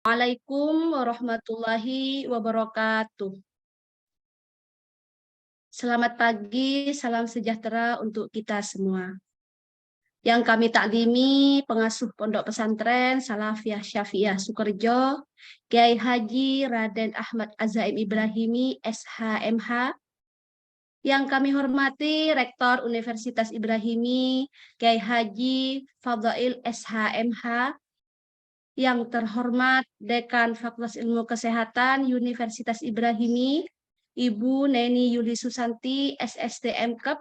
Assalamualaikum warahmatullahi wabarakatuh. Selamat pagi, salam sejahtera untuk kita semua. Yang kami taklimi pengasuh Pondok Pesantren Salafiyah Syafi'iyah Sukerjo, Kiai Haji Raden Ahmad Azaim Ibrahimi, SHMH. Yang kami hormati Rektor Universitas Ibrahimi, Kiai Haji Fadhail SHMH. Yang terhormat Dekan Fakultas Ilmu Kesehatan Universitas Ibrahimi, Ibu Neni Yuli Susanti, SSTM Kep.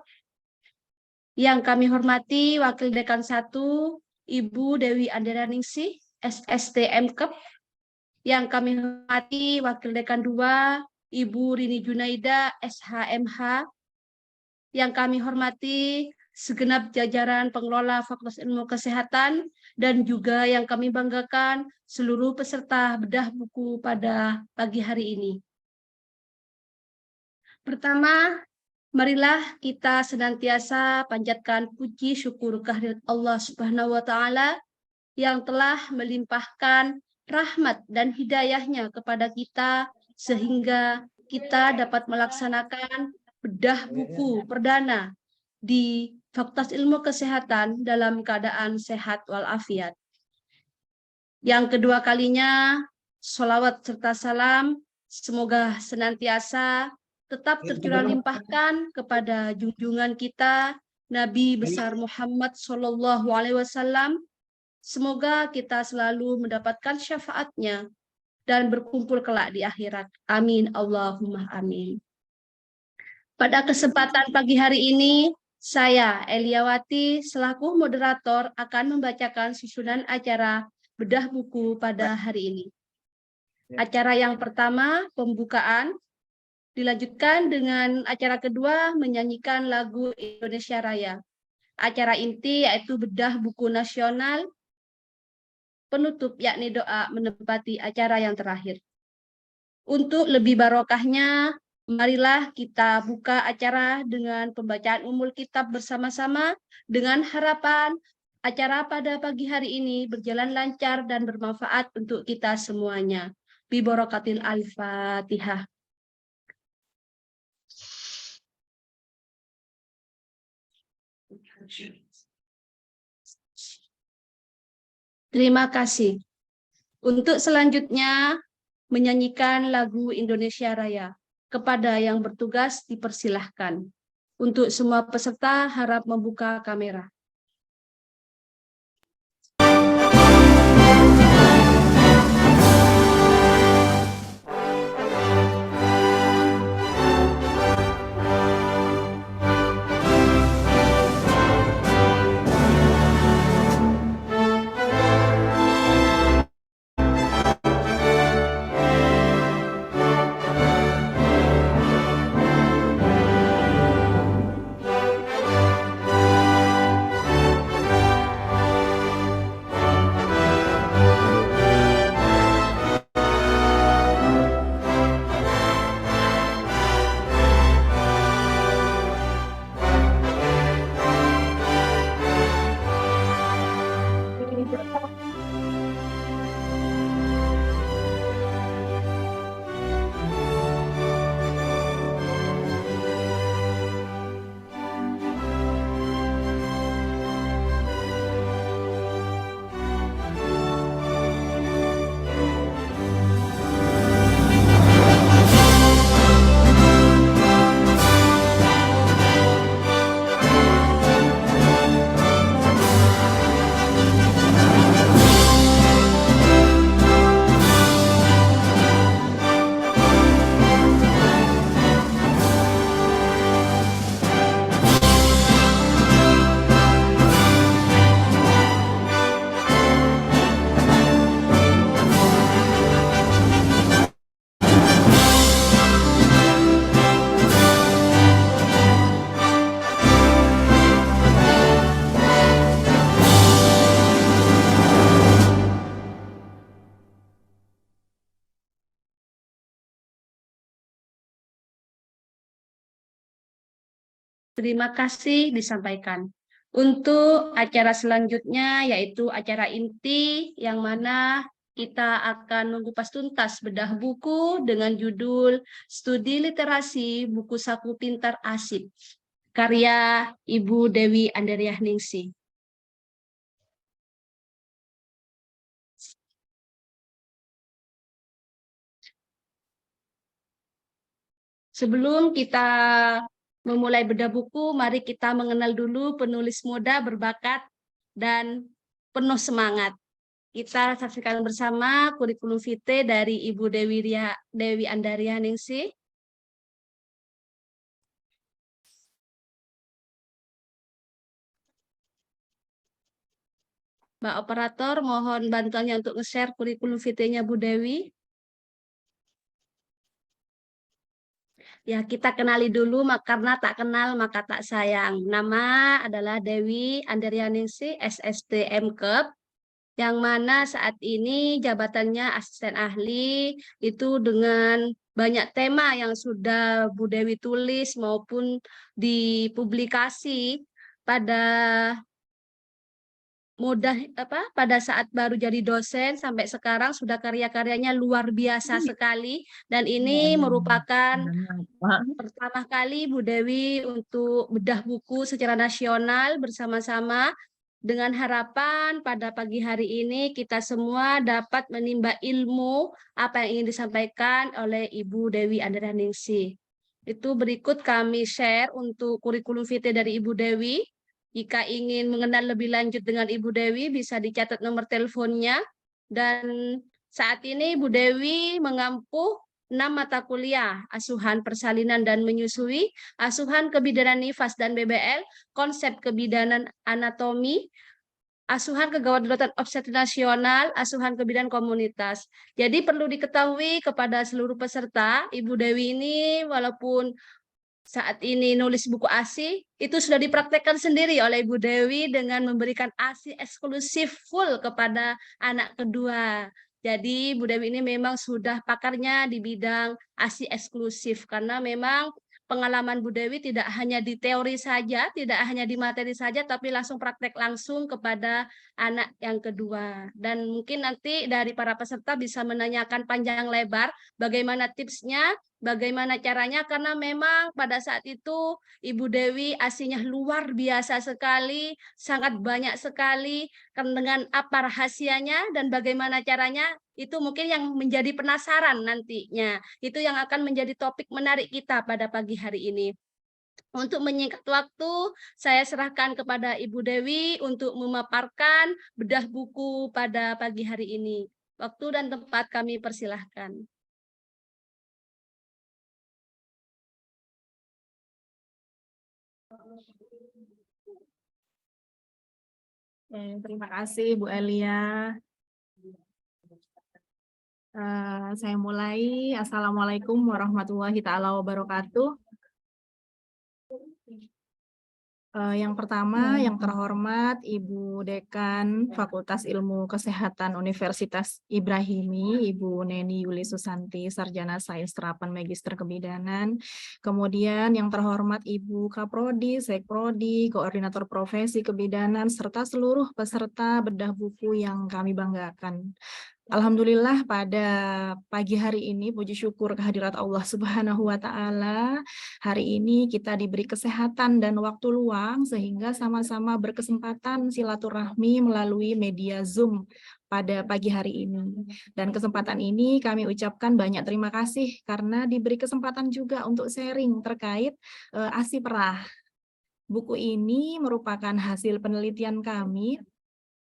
Yang kami hormati Wakil Dekan 1, Ibu Dewi Anderaningsih, SSTM Kep. Yang kami hormati Wakil Dekan 2, Ibu Rini Junaida, SHMH. Yang kami hormati segenap jajaran pengelola Fakultas Ilmu Kesehatan dan juga yang kami banggakan seluruh peserta bedah buku pada pagi hari ini. Pertama, marilah kita senantiasa panjatkan puji syukur kehadirat Allah Subhanahu wa taala yang telah melimpahkan rahmat dan hidayahnya kepada kita sehingga kita dapat melaksanakan bedah buku perdana di Fakultas Ilmu Kesehatan dalam keadaan sehat walafiat. Yang kedua kalinya, sholawat serta salam semoga senantiasa tetap tercurah limpahkan kepada junjungan kita Nabi besar Muhammad SAW. Semoga kita selalu mendapatkan syafaatnya dan berkumpul kelak di akhirat. Amin. Allahumma amin. Pada kesempatan pagi hari ini, saya, Eliawati, selaku moderator akan membacakan susunan acara bedah buku pada hari ini. Acara yang pertama, pembukaan, dilanjutkan dengan acara kedua, menyanyikan lagu Indonesia Raya. Acara inti yaitu bedah buku nasional, penutup yakni doa menempati acara yang terakhir. Untuk lebih barokahnya, marilah kita buka acara dengan pembacaan umul kitab bersama-sama dengan harapan acara pada pagi hari ini berjalan lancar dan bermanfaat untuk kita semuanya. Bi barokatil al-Fatihah. Terima kasih. Untuk selanjutnya, menyanyikan lagu Indonesia Raya. Kepada yang bertugas dipersilahkan. Untuk semua peserta harap membuka kamera. Terima kasih disampaikan. Untuk acara selanjutnya yaitu acara inti yang mana kita akan mengupas tuntas bedah buku dengan judul Studi Literasi Buku Saku Pintar Asik, karya Ibu Dewi Andariah Ningsih. Sebelum kita memulai bedah buku, mari kita mengenal dulu penulis muda berbakat dan penuh semangat. Kita saksikan bersama kurikulum vitae dari Ibu Dewi Andariah Ningsih. Mbak Operator, mohon bantuannya untuk nge-share kurikulum vitae-nya Bu Dewi. Ya, kita kenali dulu, karena tak kenal maka tak sayang. Nama adalah Dewi Andariah Ningsih, SST MKep, yang mana saat ini jabatannya asisten ahli, itu dengan banyak tema yang sudah Bu Dewi tulis maupun dipublikasi pada pada saat baru jadi dosen sampai sekarang sudah karya-karyanya luar biasa sekali, dan ini merupakan pertama kali Bu Dewi untuk bedah buku secara nasional bersama-sama, dengan harapan pada pagi hari ini kita semua dapat menimba ilmu apa yang ingin disampaikan oleh Ibu Dewi Andariah Ningsih. Itu berikut kami share untuk kurikulum vitae dari Ibu Dewi. Jika ingin mengenal lebih lanjut dengan Ibu Dewi, bisa dicatat nomor teleponnya. Dan saat ini Ibu Dewi mengampu 6 mata kuliah: asuhan persalinan dan menyusui, asuhan kebidanan nifas dan BBL, konsep kebidanan anatomi, asuhan kegawat daruratan obstetrik nasional, asuhan kebidanan komunitas. Jadi perlu diketahui kepada seluruh peserta, Ibu Dewi ini walaupun saat ini nulis buku ASI, itu sudah dipraktekkan sendiri oleh Ibu Dewi dengan memberikan ASI eksklusif full kepada anak kedua. Jadi Bu Dewi ini memang sudah pakarnya di bidang ASI eksklusif, karena memang pengalaman Bu Dewi tidak hanya di teori saja, tidak hanya di materi saja, tapi langsung praktek langsung kepada anak yang kedua. Dan mungkin nanti dari para peserta bisa menanyakan panjang lebar bagaimana tipsnya, bagaimana caranya, karena memang pada saat itu Ibu Dewi ASINya luar biasa sekali, sangat banyak sekali, dengan apa rahasianya dan bagaimana caranya, itu mungkin yang menjadi penasaran nantinya. Itu yang akan menjadi topik menarik kita pada pagi hari ini. Untuk menyingkat waktu, saya serahkan kepada Ibu Dewi untuk memaparkan bedah buku pada pagi hari ini. Waktu dan tempat kami persilahkan. Terima kasih Bu Elia. Saya mulai. Assalamualaikum warahmatullahi taala wabarakatuh. Yang pertama, yang terhormat Ibu Dekan Fakultas Ilmu Kesehatan Universitas Ibrahimi, Ibu Neni Yuli Susanti, Sarjana Sains Terapan Magister Kebidanan. Kemudian yang terhormat Ibu Kaprodi, Sekprodi, Koordinator Profesi Kebidanan, serta seluruh peserta bedah buku yang kami banggakan. Alhamdulillah pada pagi hari ini, puji syukur kehadirat Allah Subhanahu wa Ta'ala, hari ini kita diberi kesehatan dan waktu luang sehingga sama-sama berkesempatan silaturahmi melalui media Zoom pada pagi hari ini. Dan kesempatan ini kami ucapkan banyak terima kasih karena diberi kesempatan juga untuk sharing terkait ASI Perah. Buku ini merupakan hasil penelitian kami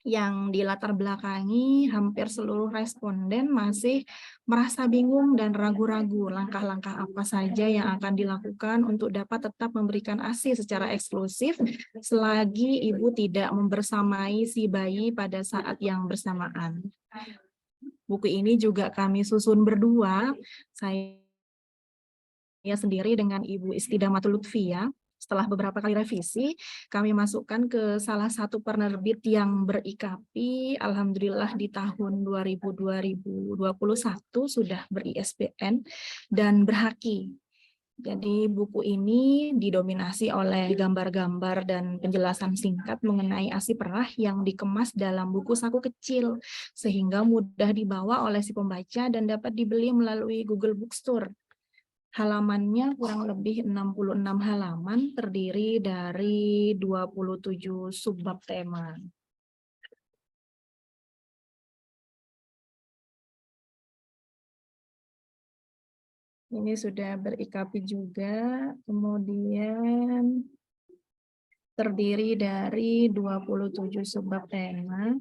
yang dilatar belakangi hampir seluruh responden masih merasa bingung dan ragu-ragu langkah-langkah apa saja yang akan dilakukan untuk dapat tetap memberikan ASI secara eksklusif selagi ibu tidak membersamai si bayi pada saat yang bersamaan. Buku ini juga kami susun berdua, saya sendiri dengan Ibu Istidamatul Lutfia. Setelah beberapa kali revisi, kami masukkan ke salah satu penerbit yang ber-IKP. Alhamdulillah di tahun 2021 sudah ber-ISBN dan berhaki. Jadi buku ini didominasi oleh gambar-gambar dan penjelasan singkat mengenai ASI perah yang dikemas dalam buku saku kecil, sehingga mudah dibawa oleh si pembaca dan dapat dibeli melalui Google Bookstore. Halamannya kurang lebih 66 halaman, terdiri dari 27 subbab tema. Ini sudah ber-IKP juga, kemudian terdiri dari 27 subbab tema.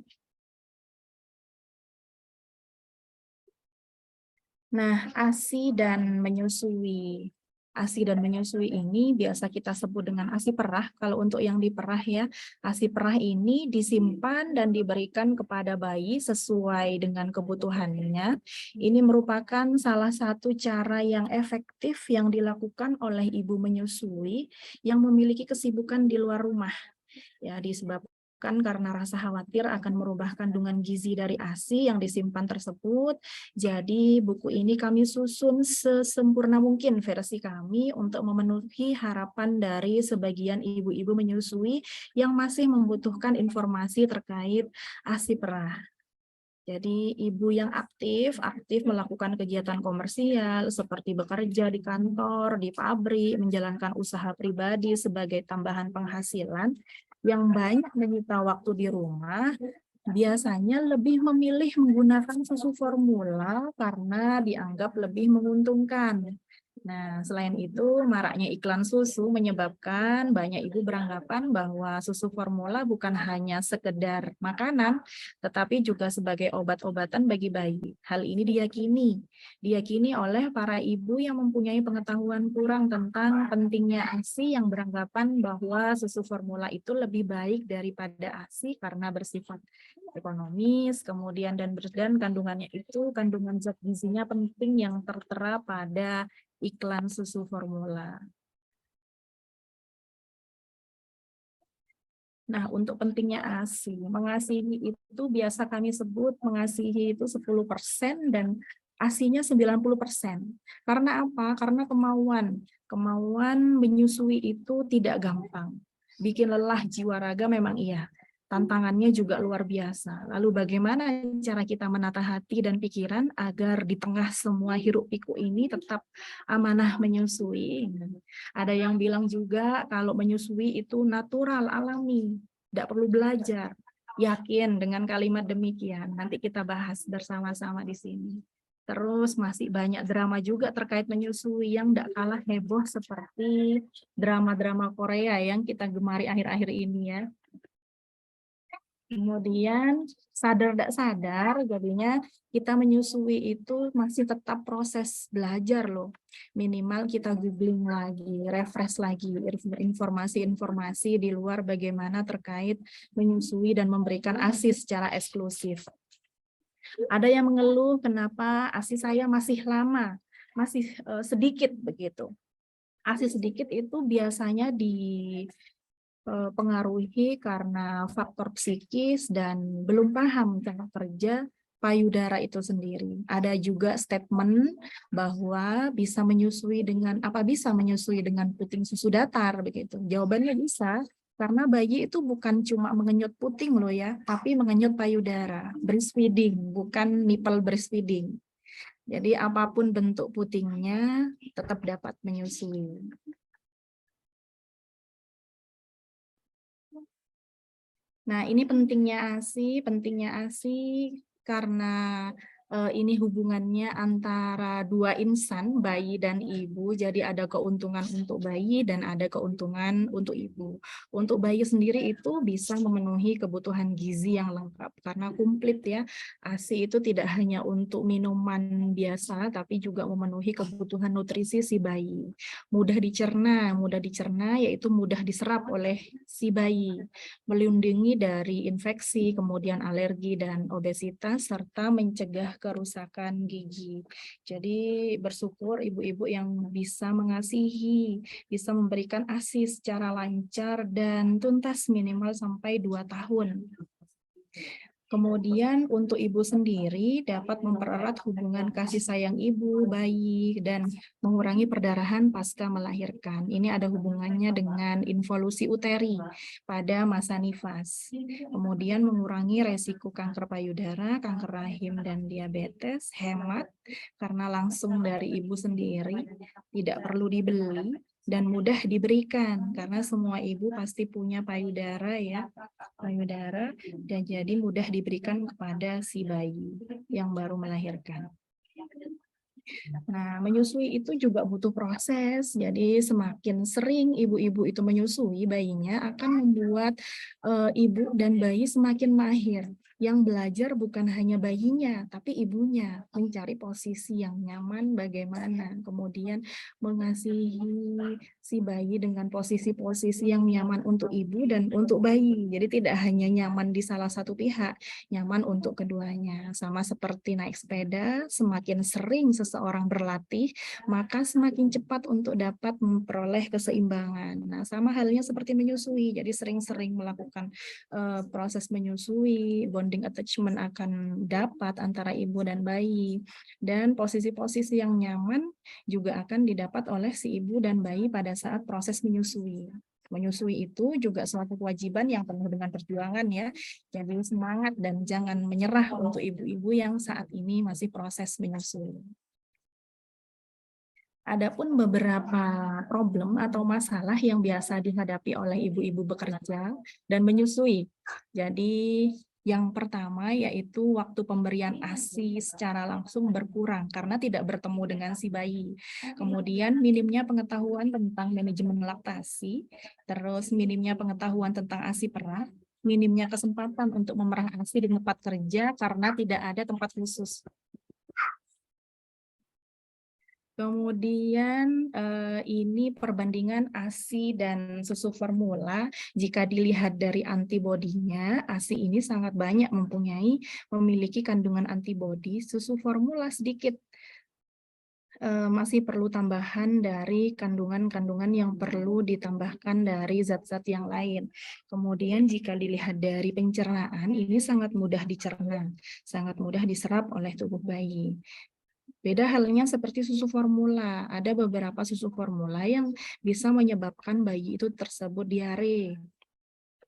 Nah, ASI dan menyusui. ASI dan menyusui ini biasa kita sebut dengan ASI perah. Kalau untuk yang diperah ya, ASI perah ini disimpan dan diberikan kepada bayi sesuai dengan kebutuhannya. Ini merupakan salah satu cara yang efektif yang dilakukan oleh ibu menyusui yang memiliki kesibukan di luar rumah. Ya, disebabkan karena rasa khawatir akan merubah kandungan gizi dari ASI yang disimpan tersebut. Jadi buku ini kami susun sesempurna mungkin versi kami untuk memenuhi harapan dari sebagian ibu-ibu menyusui yang masih membutuhkan informasi terkait ASI perah. Jadi ibu yang aktif melakukan kegiatan komersial seperti bekerja di kantor, di pabrik, menjalankan usaha pribadi sebagai tambahan penghasilan yang banyak menyita waktu di rumah, biasanya lebih memilih menggunakan susu formula karena dianggap lebih menguntungkan. Nah, selain itu, maraknya iklan susu menyebabkan banyak ibu beranggapan bahwa susu formula bukan hanya sekedar makanan, tetapi juga sebagai obat-obatan bagi bayi. Hal ini diyakini oleh para ibu yang mempunyai pengetahuan kurang tentang pentingnya ASI yang beranggapan bahwa susu formula itu lebih baik daripada ASI karena bersifat ekonomis, kemudian dan kandungannya itu kandungan zat gizinya penting yang tertera pada iklan susu formula. Nah, untuk pentingnya ASI, mengasihi itu biasa kami sebut mengasihi itu 10% dan ASINya 90%. Karena apa? Karena kemauan menyusui itu tidak gampang. Bikin lelah jiwa raga memang iya. Tantangannya juga luar biasa. Lalu bagaimana cara kita menata hati dan pikiran agar di tengah semua hiruk-pikuk ini tetap amanah menyusui? Ada yang bilang juga kalau menyusui itu natural, alami, tidak perlu belajar. Yakin dengan kalimat demikian? Nanti kita bahas bersama-sama di sini. Terus masih banyak drama juga terkait menyusui yang tidak kalah heboh seperti drama-drama Korea yang kita gemari akhir-akhir ini ya. Kemudian sadar tidak sadar, jadinya kita menyusui itu masih tetap proses belajar loh. Minimal kita googling lagi, refresh lagi informasi-informasi di luar bagaimana terkait menyusui dan memberikan ASI secara eksklusif. Ada yang mengeluh kenapa ASI saya masih lama, masih sedikit begitu. ASI sedikit itu biasanya pengaruhi karena faktor psikis dan belum paham cara kerja payudara itu sendiri. Ada juga statement bahwa bisa menyusui dengan puting susu datar begitu. Jawabannya bisa, karena bayi itu bukan cuma mengenyot puting loh ya, tapi mengenyot payudara. Breastfeeding, bukan nipple breastfeeding. Jadi apapun bentuk putingnya tetap dapat menyusui. Nah, ini pentingnya ASI karena ini hubungannya antara dua insan, bayi dan ibu. Jadi ada keuntungan untuk bayi dan ada keuntungan untuk ibu. Untuk bayi sendiri itu bisa memenuhi kebutuhan gizi yang lengkap karena komplit ya. ASI itu tidak hanya untuk minuman biasa, tapi juga memenuhi kebutuhan nutrisi si bayi. Mudah dicerna yaitu mudah diserap oleh si bayi, melindungi dari infeksi, kemudian alergi dan obesitas, serta mencegah kerusakan gigi. Jadi bersyukur ibu-ibu yang bisa mengasihi, bisa memberikan ASI secara lancar dan tuntas minimal sampai 2 tahun. Kemudian untuk ibu sendiri dapat mempererat hubungan kasih sayang ibu, bayi, dan mengurangi perdarahan pasca melahirkan. Ini ada hubungannya dengan involusi uteri pada masa nifas. Kemudian mengurangi resiko kanker payudara, kanker rahim, dan diabetes, hemat karena langsung dari ibu sendiri, tidak perlu dibeli, dan mudah diberikan karena semua ibu pasti punya payudara ya, payudara, dan jadi mudah diberikan kepada si bayi yang baru melahirkan. Nah, menyusui itu juga butuh proses. Jadi semakin sering ibu-ibu itu menyusui bayinya akan membuat ibu dan bayi semakin mahir. Yang belajar bukan hanya bayinya, tapi ibunya mencari posisi yang nyaman bagaimana. Kemudian mengasihi si bayi dengan posisi-posisi yang nyaman untuk ibu dan untuk bayi. Jadi tidak hanya nyaman di salah satu pihak, nyaman untuk keduanya. Sama seperti naik sepeda, semakin sering seseorang berlatih, maka semakin cepat untuk dapat memperoleh keseimbangan. Nah, sama halnya seperti menyusui. Jadi sering-sering melakukan proses menyusui, bonding attachment akan dapat antara ibu dan bayi. Dan posisi-posisi yang nyaman juga akan didapat oleh si ibu dan bayi pada saat proses menyusui. Menyusui itu juga suatu kewajiban yang penuh dengan perjuangan ya. Jadi semangat dan jangan menyerah untuk ibu-ibu yang saat ini masih proses menyusui. Adapun beberapa problem atau masalah yang biasa dihadapi oleh ibu-ibu bekerja dan menyusui. Jadi yang pertama yaitu waktu pemberian ASI secara langsung berkurang karena tidak bertemu dengan si bayi. Kemudian minimnya pengetahuan tentang manajemen laktasi, terus minimnya pengetahuan tentang ASI perah, minimnya kesempatan untuk memerah ASI di tempat kerja karena tidak ada tempat khusus. Kemudian ini perbandingan ASI dan susu formula. Jika dilihat dari antibodinya, ASI ini sangat banyak memiliki kandungan antibodi. Susu formula sedikit, masih perlu tambahan dari kandungan-kandungan yang perlu ditambahkan dari zat-zat yang lain. Kemudian jika dilihat dari pencernaan, ini sangat mudah dicerna, sangat mudah diserap oleh tubuh bayi. Beda halnya seperti susu formula. Ada beberapa susu formula yang bisa menyebabkan bayi itu tersebut diare.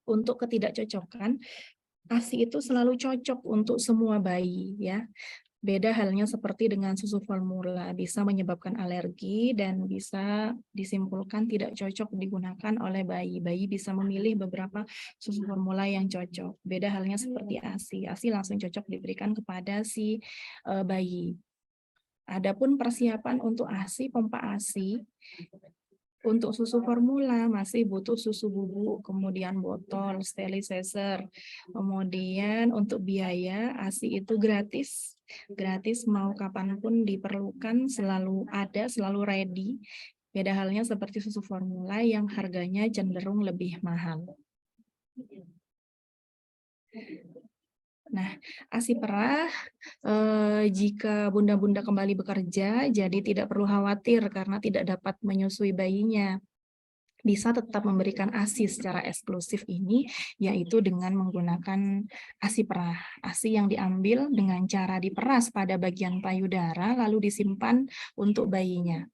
Untuk ketidakcocokan, ASI itu selalu cocok untuk semua bayi ya. Beda halnya seperti dengan susu formula, bisa menyebabkan alergi dan bisa disimpulkan tidak cocok digunakan oleh bayi. Bayi bisa memilih beberapa susu formula yang cocok. Beda halnya seperti ASI. ASI langsung cocok diberikan kepada si bayi. Adapun persiapan untuk ASI, pompa ASI, untuk susu formula masih butuh susu bubuk, kemudian botol, sterilizer. Kemudian untuk biaya ASI itu gratis. Gratis mau kapanpun diperlukan, selalu ada, selalu ready. Beda halnya seperti susu formula yang harganya cenderung lebih mahal. Nah, ASI perah jika bunda-bunda kembali bekerja, jadi tidak perlu khawatir karena tidak dapat menyusui bayinya. Bisa tetap memberikan ASI secara eksklusif ini, yaitu dengan menggunakan ASI perah. ASI yang diambil dengan cara diperas pada bagian payudara, lalu disimpan untuk bayinya.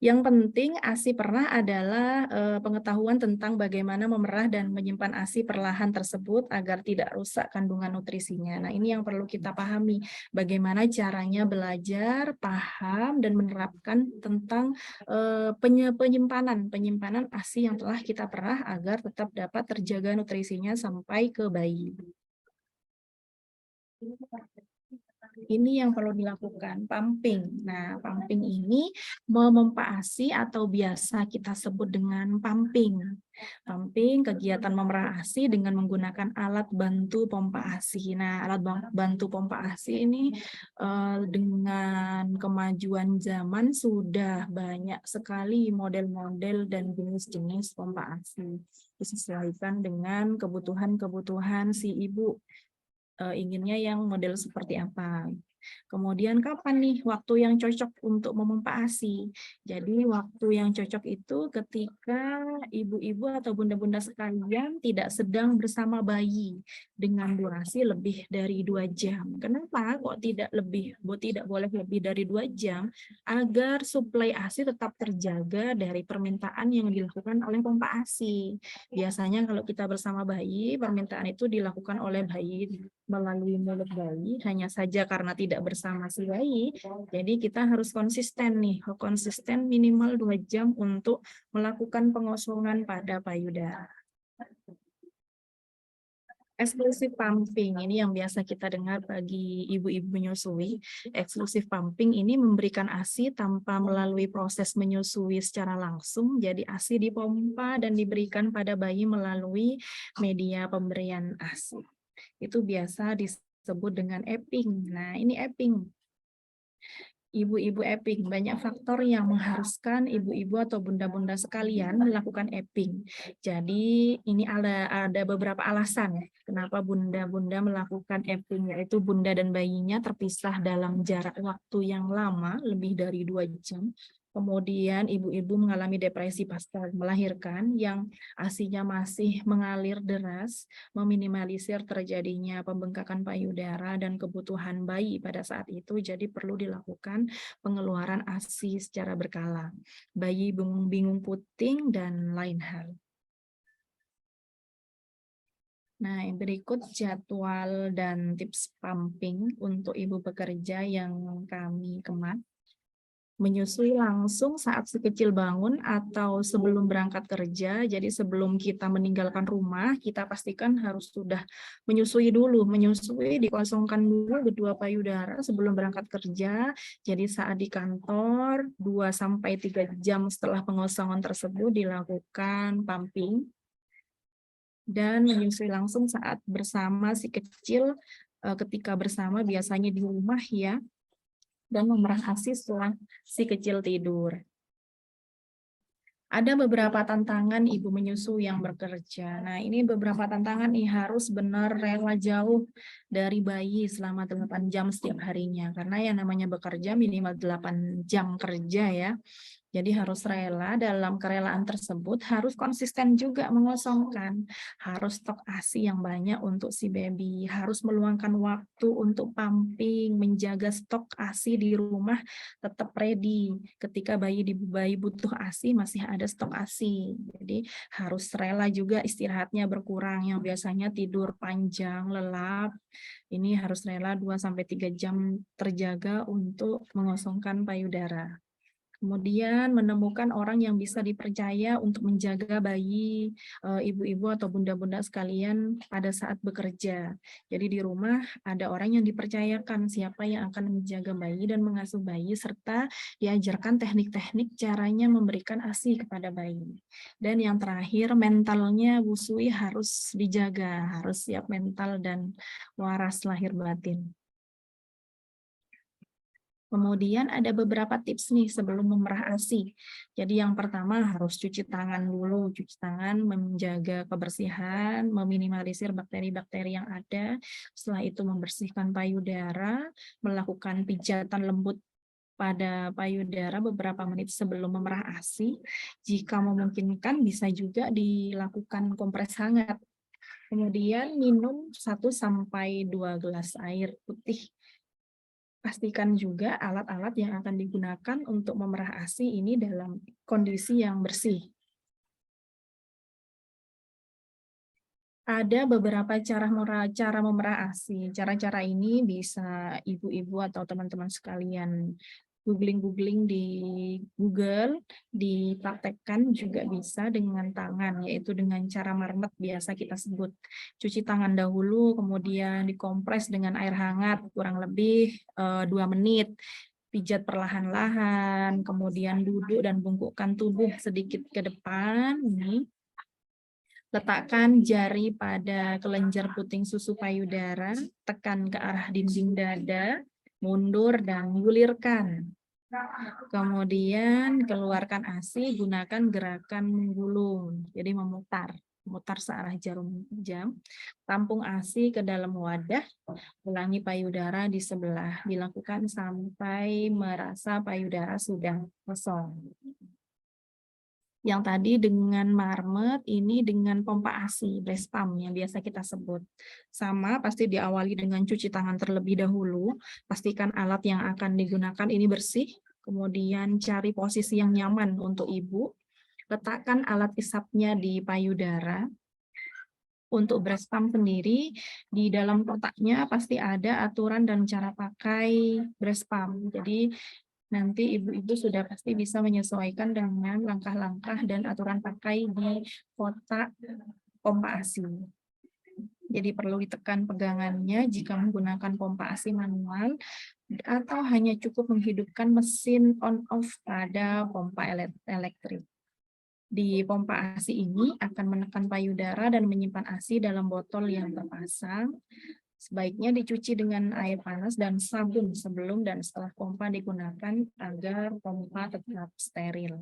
Yang penting ASI perah adalah pengetahuan tentang bagaimana memerah dan menyimpan ASI perlahan tersebut agar tidak rusak kandungan nutrisinya. Nah, ini yang perlu kita pahami, bagaimana caranya belajar, paham, dan menerapkan tentang penyimpanan ASI yang telah kita perah agar tetap dapat terjaga nutrisinya sampai ke bayi. Ini yang perlu dilakukan, pumping. Nah, pumping ini memompa ASI atau biasa kita sebut dengan pumping. Pumping, kegiatan memerah ASI dengan menggunakan alat bantu pompa ASI. Nah, alat bantu pompa ASI ini dengan kemajuan zaman sudah banyak sekali model-model dan jenis-jenis pompa ASI. Disesuaikan dengan kebutuhan-kebutuhan si ibu. Inginnya yang model seperti apa. Kemudian kapan nih waktu yang cocok untuk memompa ASI? Jadi waktu yang cocok itu ketika ibu-ibu atau bunda-bunda sekalian tidak sedang bersama bayi dengan durasi lebih dari 2 jam. Kenapa kok tidak boleh lebih dari 2 jam? Agar suplai ASI tetap terjaga dari permintaan yang dilakukan oleh pompa ASI. Biasanya kalau kita bersama bayi, permintaan itu dilakukan oleh bayi melalui mulut bayi, hanya saja karena tidak bersama si bayi, jadi kita harus konsisten nih, konsisten minimal 2 jam untuk melakukan pengosongan pada payudara. Eksklusif pumping ini yang biasa kita dengar bagi ibu-ibu menyusui. Eksklusif pumping ini memberikan ASI tanpa melalui proses menyusui secara langsung, jadi ASI dipompa dan diberikan pada bayi melalui media pemberian ASI. Itu biasa disebut dengan epping. Nah, ini epping. Ibu-ibu epping, banyak faktor yang mengharuskan ibu-ibu atau bunda-bunda sekalian melakukan epping. Jadi ini ada beberapa alasan kenapa bunda-bunda melakukan epping, yaitu bunda dan bayinya terpisah dalam jarak waktu yang lama, lebih dari 2 jam. Kemudian ibu-ibu mengalami depresi pasca melahirkan yang ASI-nya masih mengalir deras, meminimalisir terjadinya pembengkakan payudara dan kebutuhan bayi pada saat itu, jadi perlu dilakukan pengeluaran ASI secara berkala. Bayi bingung puting dan lain hal. Nah, yang berikut jadwal dan tips pumping untuk ibu bekerja yang kami kemas. Menyusui langsung saat si kecil bangun atau sebelum berangkat kerja. Jadi sebelum kita meninggalkan rumah, kita pastikan harus sudah menyusui dulu. Menyusui dikosongkan dulu kedua payudara sebelum berangkat kerja. Jadi saat di kantor 2-3 jam setelah pengosongan tersebut dilakukan pumping. Dan menyusui langsung saat bersama si kecil, ketika bersama biasanya di rumah ya, dan memerah ASI setelah si kecil tidur. Ada beberapa tantangan ibu menyusui yang bekerja. Nah, ini beberapa tantangan nih, harus benar rela jauh dari bayi selama 8 jam setiap harinya. Karena yang namanya bekerja minimal 8 jam kerja ya. Jadi harus rela, dalam kerelaan tersebut harus konsisten juga mengosongkan. Harus stok ASI yang banyak untuk si baby, harus meluangkan waktu untuk pumping, menjaga stok ASI di rumah tetap ready. Ketika bayi butuh ASI, masih ada stok ASI. Jadi harus rela juga istirahatnya berkurang, yang biasanya tidur panjang, lelap. Ini harus rela 2-3 jam terjaga untuk mengosongkan payudara. Kemudian menemukan orang yang bisa dipercaya untuk menjaga bayi, ibu-ibu atau bunda-bunda sekalian pada saat bekerja. Jadi di rumah ada orang yang dipercayakan siapa yang akan menjaga bayi dan mengasuh bayi, serta diajarkan teknik-teknik caranya memberikan ASI kepada bayi. Dan yang terakhir, mentalnya busui harus dijaga, harus siap mental dan waras lahir batin. Kemudian ada beberapa tips nih sebelum memerah ASI. Jadi yang pertama harus cuci tangan dulu. Cuci tangan menjaga kebersihan, meminimalisir bakteri-bakteri yang ada. Setelah itu membersihkan payudara, melakukan pijatan lembut pada payudara beberapa menit sebelum memerah ASI. Jika memungkinkan bisa juga dilakukan kompres hangat. Kemudian minum 1-2 gelas air putih. Pastikan juga alat-alat yang akan digunakan untuk memerah ASI ini dalam kondisi yang bersih. Ada beberapa cara memerah ASI. Cara-cara ini bisa ibu-ibu atau teman-teman sekalian googling di Google, dipraktekkan juga bisa dengan tangan, yaitu dengan cara marmet biasa kita sebut. Cuci tangan dahulu, kemudian dikompres dengan air hangat kurang lebih 2 menit. Pijat perlahan-lahan, kemudian duduk dan bungkukkan tubuh sedikit ke depan. Ini. Letakkan jari pada kelenjar puting susu payudara, tekan ke arah dinding dada, mundur dan gulirkan. Kemudian keluarkan ASI, gunakan gerakan menggulung, jadi memutar. mutar searah jarum jam, tampung ASI ke dalam wadah, ulangi payudara di sebelah, dilakukan sampai merasa payudara sudah kosong. Yang tadi dengan marmet, ini dengan pompa ASI, breast pump yang biasa kita sebut. Sama, pasti diawali dengan cuci tangan terlebih dahulu, pastikan alat yang akan digunakan ini bersih, kemudian cari posisi yang nyaman untuk ibu, letakkan alat isapnya di payudara. Untuk breast pump sendiri, di dalam kotaknya pasti ada aturan dan cara pakai breast pump. Jadi nanti ibu-ibu sudah pasti bisa menyesuaikan dengan langkah-langkah dan aturan pakai di kotak pompa ASI. Jadi perlu ditekan pegangannya jika menggunakan pompa ASI manual atau hanya cukup menghidupkan mesin on-off pada pompa elektrik. Di pompa ASI ini akan menekan payudara dan menyimpan ASI dalam botol yang terpasang. Sebaiknya dicuci dengan air panas dan sabun sebelum dan setelah pompa digunakan agar pompa tetap steril.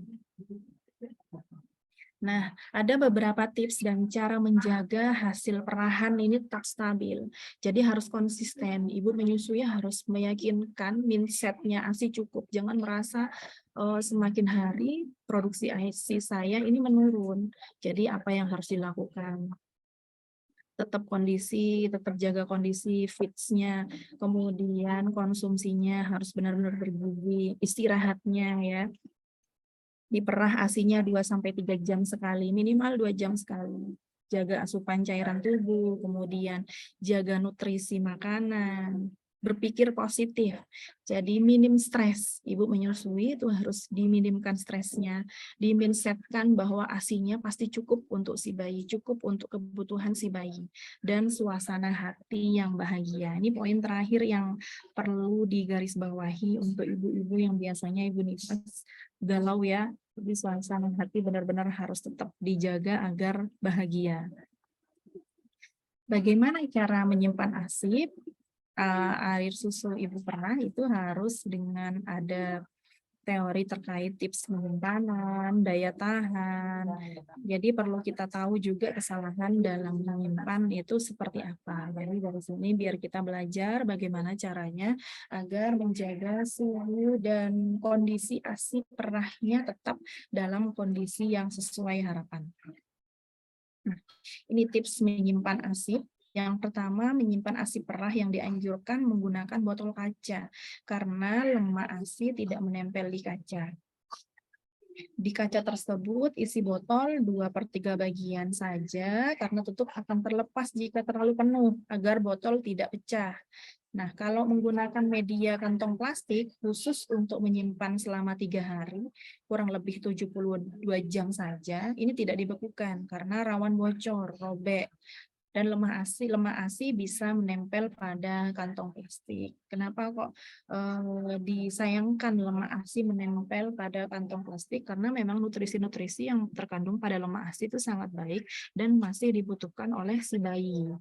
Nah, ada beberapa tips dan cara menjaga hasil perahan ini tetap stabil. Jadi harus konsisten. Ibu menyusui harus meyakinkan mindsetnya ASI cukup. Jangan merasa semakin hari produksi ASI saya ini menurun. Jadi apa yang harus dilakukan? Tetap jaga kondisi feeds-nya, kemudian konsumsinya harus benar-benar bergizi, istirahatnya ya. Diperah ASI-nya 2-3 jam sekali, minimal 2 jam sekali. Jaga asupan cairan tubuh, kemudian jaga nutrisi makanan, berpikir positif. Jadi minim stres. Ibu menyusui itu harus diminimkan stresnya, dimindsetkan bahwa ASI-nya pasti cukup untuk si bayi, cukup untuk kebutuhan si bayi, dan suasana hati yang bahagia. Ini poin terakhir yang perlu digarisbawahi untuk ibu-ibu yang biasanya ibu nifas galau ya. Jadi suasana hati benar-benar harus tetap dijaga agar bahagia. Bagaimana cara menyimpan ASI? Air susu ibu perah itu harus dengan ada teori terkait tips penyimpanan, daya tahan. Jadi perlu kita tahu juga kesalahan dalam menyimpan itu seperti apa. Jadi dari sini biar kita belajar bagaimana caranya agar menjaga suhu dan kondisi ASI perahnya tetap dalam kondisi yang sesuai harapan. Nah, ini tips menyimpan ASI. Yang pertama, menyimpan ASI perah yang dianjurkan menggunakan botol kaca, karena lemak ASI tidak menempel di kaca. Di kaca tersebut, isi botol 2/3 bagian saja, karena tutup akan terlepas jika terlalu penuh, agar botol tidak pecah. Nah, kalau menggunakan media kantong plastik, khusus untuk menyimpan selama 3 hari, kurang lebih 72 jam saja, ini tidak dibekukan, karena rawan bocor, robek. Dan lemak ASI bisa menempel pada kantong plastik. Kenapa kok disayangkan lemak ASI menempel pada kantong plastik? Karena memang nutrisi-nutrisi yang terkandung pada lemak ASI itu sangat baik dan masih dibutuhkan oleh si bayi.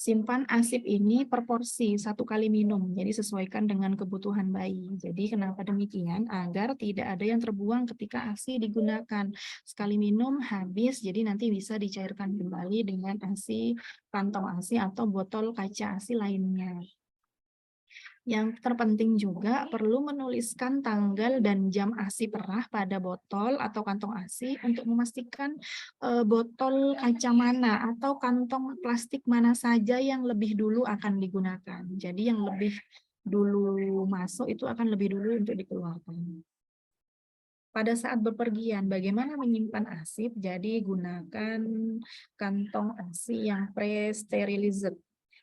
Simpan ASIP ini per porsi 1 kali minum, jadi sesuaikan dengan kebutuhan bayi. Jadi kenapa demikian? Agar tidak ada yang terbuang ketika ASI digunakan. Sekali minum habis, jadi nanti bisa dicairkan kembali dengan ASI, kantong ASI atau botol kaca ASI lainnya. Yang terpenting juga perlu menuliskan tanggal dan jam ASI perah pada botol atau kantong ASI untuk memastikan botol kaca mana atau kantong plastik mana saja yang lebih dulu akan digunakan. Jadi yang lebih dulu masuk itu akan lebih dulu untuk dikeluarkan. Pada saat bepergian, bagaimana menyimpan ASI? Jadi gunakan kantong ASI yang pre-sterilized.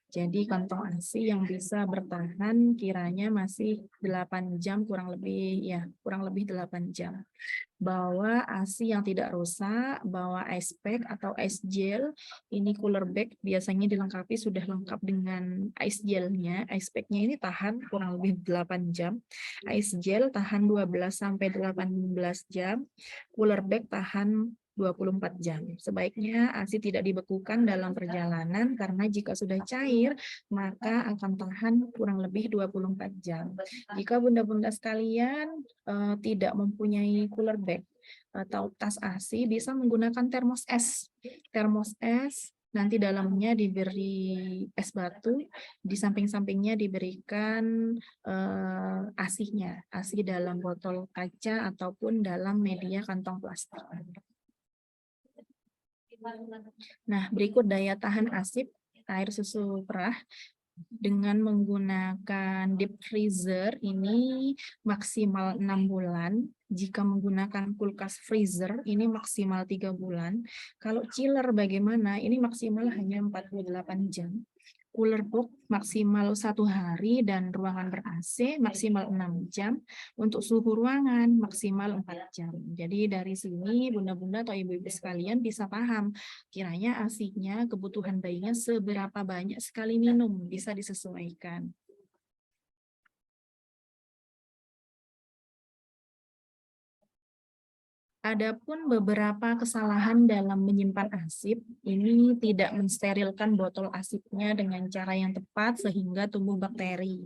Jadi kantong ASI yang bisa bertahan kiranya masih 8 jam kurang lebih 8 jam. Bawa ASI yang tidak rusak, bawa ice pack atau ice gel. Ini cooler bag biasanya dilengkapi sudah lengkap dengan ice gelnya. Ice packnya ini tahan kurang lebih 8 jam. Ice gel tahan 12-18 jam. Cooler bag tahan 24 jam. Sebaiknya ASI tidak dibekukan dalam perjalanan karena jika sudah cair maka akan tahan kurang lebih 24 jam. Jika bunda-bunda sekalian tidak mempunyai cooler bag, atau tas ASI bisa menggunakan termos es. Termos es nanti dalamnya diberi es batu, di samping-sampingnya diberikan ASI dalam botol kaca ataupun dalam media kantong plastik. Nah, berikut daya tahan ASIP air susu perah. Dengan menggunakan deep freezer ini maksimal 6 bulan. Jika menggunakan kulkas freezer ini maksimal 3 bulan. Kalau chiller bagaimana? Ini maksimal hanya 48 jam. Cooler box maksimal 1 hari dan ruangan ber-AC maksimal 6 jam. Untuk suhu ruangan maksimal 4 jam. Jadi dari sini bunda-bunda atau ibu-ibu sekalian bisa paham kiranya ASI-nya, kebutuhan bayinya seberapa banyak sekali minum, bisa disesuaikan. Adapun beberapa kesalahan dalam menyimpan ASIP, ini tidak mensterilkan botol ASIP-nya dengan cara yang tepat sehingga tumbuh bakteri.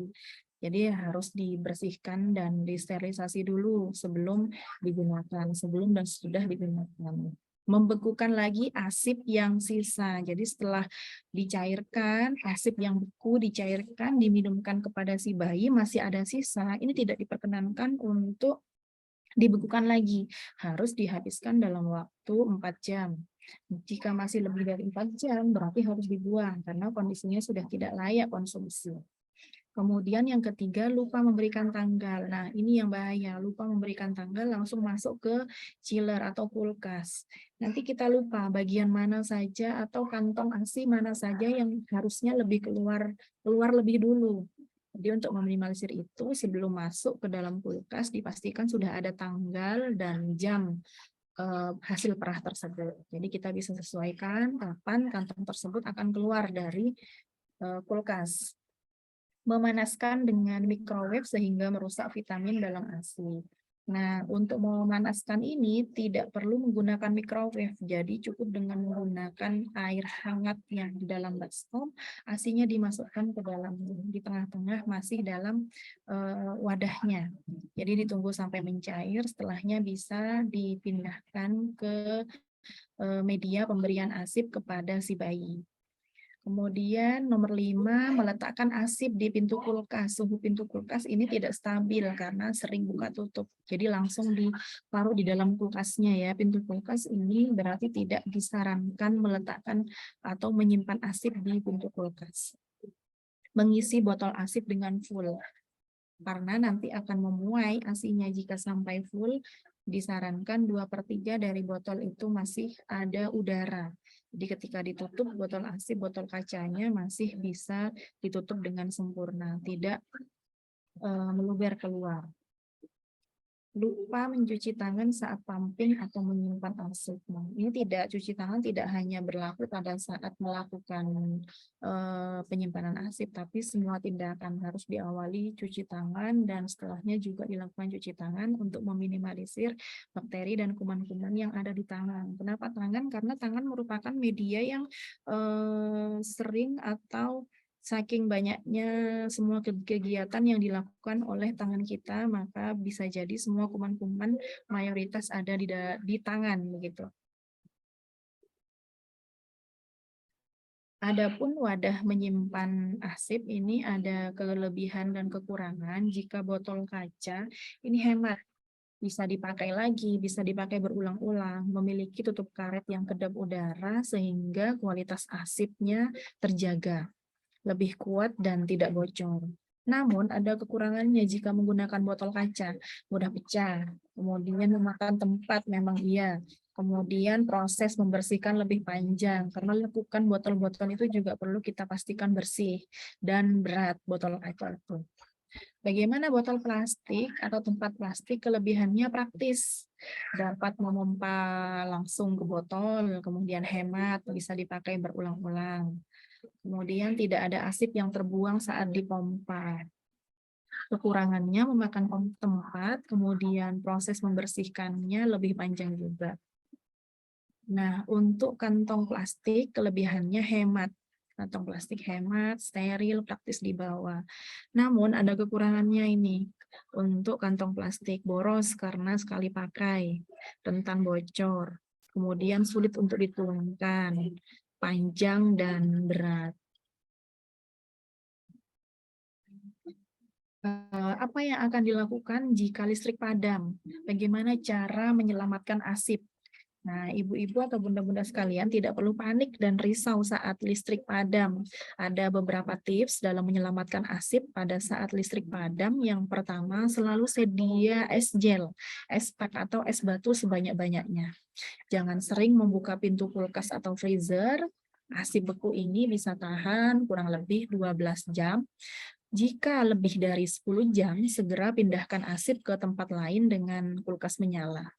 Jadi harus dibersihkan dan disterilisasi dulu sebelum digunakan, sebelum dan sudah digunakan. Membekukan lagi ASIP yang sisa. Jadi setelah dicairkan, ASIP yang beku dicairkan, diminumkan kepada si bayi, masih ada sisa, ini tidak diperkenankan untuk dibekukan lagi, harus dihabiskan dalam waktu 4 jam. Jika masih lebih dari 4 jam, berarti harus dibuang karena kondisinya sudah tidak layak konsumsi. Kemudian yang ketiga, lupa memberikan tanggal. Nah, ini yang bahaya, lupa memberikan tanggal langsung masuk ke chiller atau kulkas. Nanti kita lupa bagian mana saja atau kantong ASI mana saja yang harusnya lebih keluar lebih dulu. Jadi untuk meminimalisir itu, sebelum masuk ke dalam kulkas, dipastikan sudah ada tanggal dan jam hasil perah tersebut. Jadi kita bisa sesuaikan kapan kantong tersebut akan keluar dari kulkas. Memanaskan dengan microwave sehingga merusak vitamin dalam ASI. Nah, untuk memanaskan ini tidak perlu menggunakan microwave, jadi cukup dengan menggunakan air hangat yang di dalam baskom, ASINya dimasukkan ke dalam, di tengah-tengah masih dalam wadahnya. Jadi ditunggu sampai mencair, setelahnya bisa dipindahkan ke media pemberian ASIP kepada si bayi. Kemudian nomor 5, meletakkan ASIP di pintu kulkas. Suhu pintu kulkas ini tidak stabil karena sering buka tutup. Jadi langsung ditaruh di dalam kulkasnya ya. Pintu kulkas ini berarti tidak disarankan meletakkan atau menyimpan ASIP di pintu kulkas. Mengisi botol ASIP dengan full. Karena nanti akan memuai ASINya jika sampai full, disarankan 2/3 dari botol itu masih ada udara. Jadi ketika ditutup botol ASIP, botol kacanya masih bisa ditutup dengan sempurna, tidak meluber keluar. Lupa mencuci tangan saat pumping atau menyimpan ASIP. Nah, ini cuci tangan tidak hanya berlaku pada saat melakukan penyimpanan ASIP, tapi semua tindakan harus diawali cuci tangan dan setelahnya juga dilakukan cuci tangan untuk meminimalisir bakteri dan kuman-kuman yang ada di tangan. Kenapa tangan? Karena tangan merupakan media yang sering atau saking banyaknya semua kegiatan yang dilakukan oleh tangan kita, maka bisa jadi semua kuman-kuman mayoritas ada di tangan begitu. Adapun wadah menyimpan ASIP ini ada kelebihan dan kekurangan. Jika botol kaca ini hemat, bisa dipakai lagi, bisa dipakai berulang-ulang, memiliki tutup karet yang kedap udara sehingga kualitas ASIP-nya terjaga, lebih kuat dan tidak bocor. Namun ada kekurangannya jika menggunakan botol kaca, mudah pecah, kemudian memakan tempat memang iya, kemudian proses membersihkan lebih panjang, karena lekukan botol-botol itu juga perlu kita pastikan bersih dan berat botol kaca itu. Bagaimana botol plastik atau tempat plastik? Kelebihannya praktis, dapat memompa langsung ke botol, kemudian hemat, bisa dipakai berulang-ulang. Kemudian tidak ada ASIP yang terbuang saat dipompa. Kekurangannya memakan tempat, kemudian proses membersihkannya lebih panjang juga. Nah, untuk kantong plastik kelebihannya hemat. Kantong plastik hemat, steril, praktis dibawa. Namun ada kekurangannya ini. Untuk kantong plastik boros karena sekali pakai, rentan bocor, kemudian sulit untuk dituangkan, panjang dan berat. Apa yang akan dilakukan jika listrik padam? Bagaimana cara menyelamatkan arsip? Nah, ibu-ibu atau bunda-bunda sekalian tidak perlu panik dan risau saat listrik padam. Ada beberapa tips dalam menyelamatkan arsip pada saat listrik padam. Yang pertama, selalu sedia es gel, es pack atau es batu sebanyak-banyaknya. Jangan sering membuka pintu kulkas atau freezer. Arsip beku ini bisa tahan kurang lebih 12 jam. Jika lebih dari 10 jam, segera pindahkan arsip ke tempat lain dengan kulkas menyala.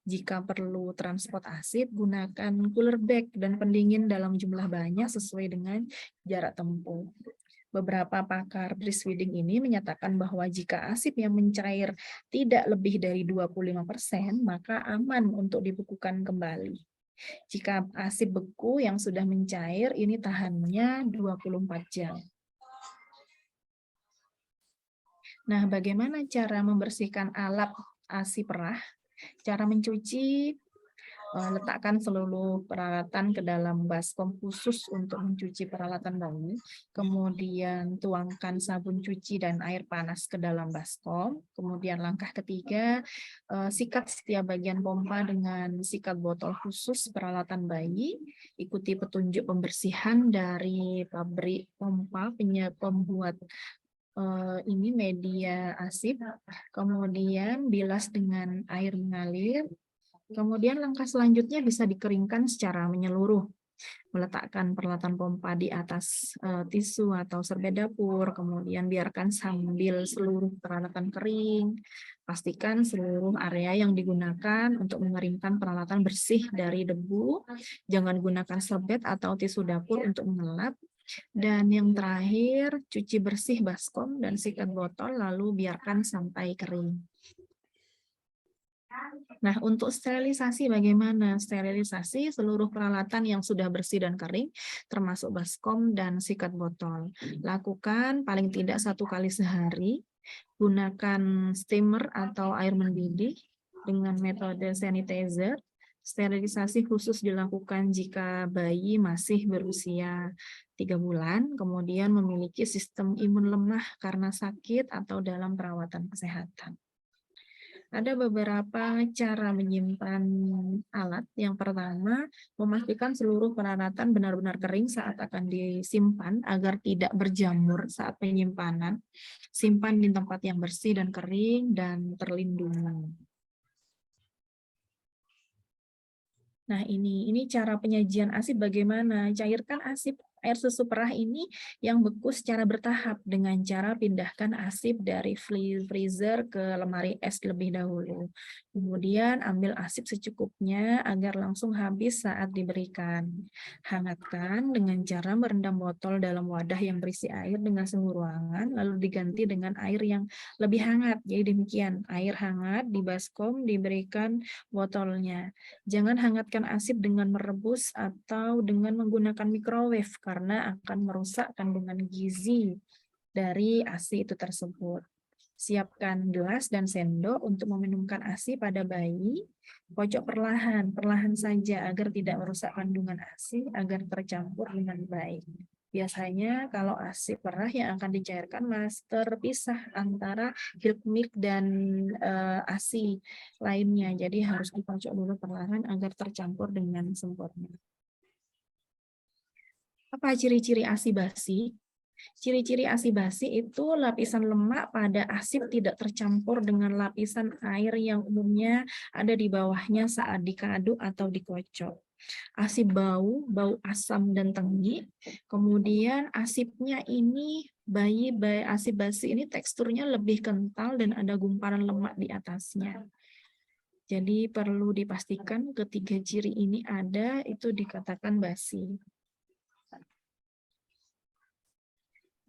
Jika perlu transport arsip, gunakan cooler bag dan pendingin dalam jumlah banyak sesuai dengan jarak tempuh. Beberapa pakar breastfeeding ini menyatakan bahwa jika arsip yang mencair tidak lebih dari 25%, maka aman untuk dibekukan kembali. Jika arsip beku yang sudah mencair, ini tahannya 24 jam. Nah, bagaimana cara membersihkan alat ASI perah? Cara mencuci, letakkan seluruh peralatan ke dalam baskom khusus untuk mencuci peralatan bayi. Kemudian tuangkan sabun cuci dan air panas ke dalam baskom. Kemudian langkah ketiga, sikat setiap bagian pompa dengan sikat botol khusus peralatan bayi. Ikuti petunjuk pembersihan dari pabrik pompa pembuat ini media arsip, kemudian bilas dengan air mengalir, kemudian langkah selanjutnya bisa dikeringkan secara menyeluruh, meletakkan peralatan pompa di atas tisu atau serbet dapur, kemudian biarkan sambil seluruh peralatan kering, pastikan seluruh area yang digunakan untuk mengeringkan peralatan bersih dari debu, jangan gunakan serbet atau tisu dapur untuk mengelap. Dan yang terakhir, cuci bersih baskom dan sikat botol, lalu biarkan sampai kering. Nah, untuk sterilisasi bagaimana? Sterilisasi seluruh peralatan yang sudah bersih dan kering, termasuk baskom dan sikat botol. Lakukan paling tidak 1 kali sehari. Gunakan steamer atau air mendidih dengan metode sanitizer. Sterilisasi khusus dilakukan jika bayi masih berusia 3 bulan, kemudian memiliki sistem imun lemah karena sakit atau dalam perawatan kesehatan. Ada beberapa cara menyimpan alat. Yang pertama, memastikan seluruh peralatan benar-benar kering saat akan disimpan agar tidak berjamur saat penyimpanan. Simpan di tempat yang bersih dan kering dan terlindungi. Nah, ini cara penyajian arsip bagaimana? Cairkan arsip air susu perah ini yang beku secara bertahap dengan cara pindahkan arsip dari freezer ke lemari es lebih dahulu. Kemudian ambil arsip secukupnya agar langsung habis saat diberikan. Hangatkan dengan cara merendam botol dalam wadah yang berisi air dengan suhu ruangan, lalu diganti dengan air yang lebih hangat. Jadi demikian, air hangat di baskom diberikan botolnya. Jangan hangatkan arsip dengan merebus atau dengan menggunakan microwave karena akan merusak kandungan gizi dari ASI itu tersebut. Siapkan gelas dan sendok untuk meminumkan ASI pada bayi. Kocok perlahan saja agar tidak merusak kandungan ASI agar tercampur dengan baik. Biasanya kalau ASI perah yang akan dicairkan terpisah antara milk dan ASI lainnya. Jadi harus dikocok dulu perlahan agar tercampur dengan sempurna. Apa ciri-ciri ASI basi? Ciri-ciri ASI basi itu lapisan lemak pada arsip tidak tercampur dengan lapisan air yang umumnya ada di bawahnya saat diaduk atau dikocok. Arsip bau asam dan tengi. Kemudian arsipnya ini arsip basi ini teksturnya lebih kental dan ada gumparan lemak di atasnya. Jadi perlu dipastikan ketiga ciri ini ada, itu dikatakan basi.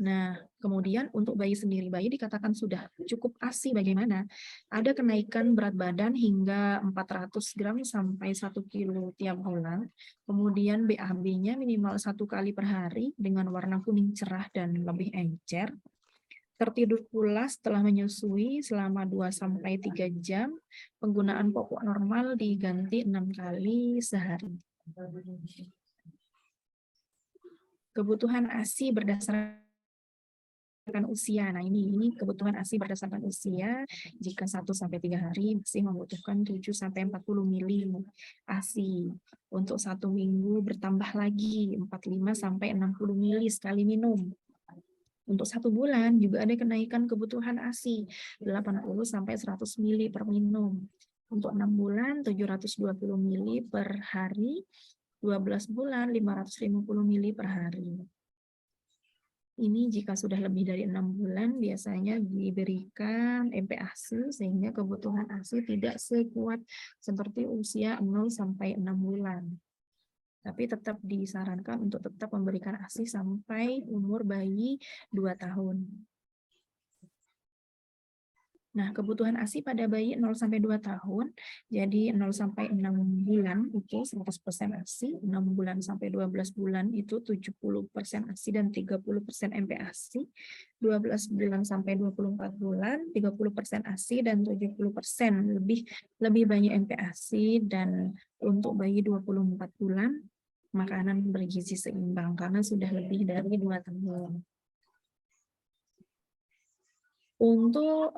Nah, kemudian untuk bayi sendiri, bayi dikatakan sudah cukup ASI bagaimana? Ada kenaikan berat badan hingga 400 gram sampai 1 kilo tiap bulan. Kemudian BAB-nya minimal 1 kali per hari dengan warna kuning cerah dan lebih encer. Tertidur pulas setelah menyusui selama 2-3 jam. Penggunaan popok normal diganti 6 kali sehari. Kebutuhan ASI berdasarkan usia. Nah, ini kebutuhan ASI berdasarkan usia. Jika 1-3 hari masih membutuhkan 7-40 mili ASI. Untuk 1 minggu bertambah lagi 45-60 mili sekali minum. Untuk 1 bulan juga ada kenaikan kebutuhan ASI 80-100 mili per minum. Untuk 6 bulan 720 mili per hari, 12 bulan 550 mili per hari. Ini jika sudah lebih dari 6 bulan biasanya diberikan MPASI sehingga kebutuhan ASI tidak sekuat seperti usia 0-6 bulan. Tapi tetap disarankan untuk tetap memberikan ASI sampai umur bayi 2 tahun. Nah, kebutuhan ASI pada bayi 0-2 tahun, jadi 0-6 bulan itu 100% ASI, 6 bulan sampai 12 bulan itu 70% ASI dan 30% MPASI, 12 bulan sampai 24 bulan 30% ASI dan 70% lebih banyak MPASI, dan untuk bayi 24 bulan makanan bergizi seimbang karena sudah lebih dari 2 tahun. Untuk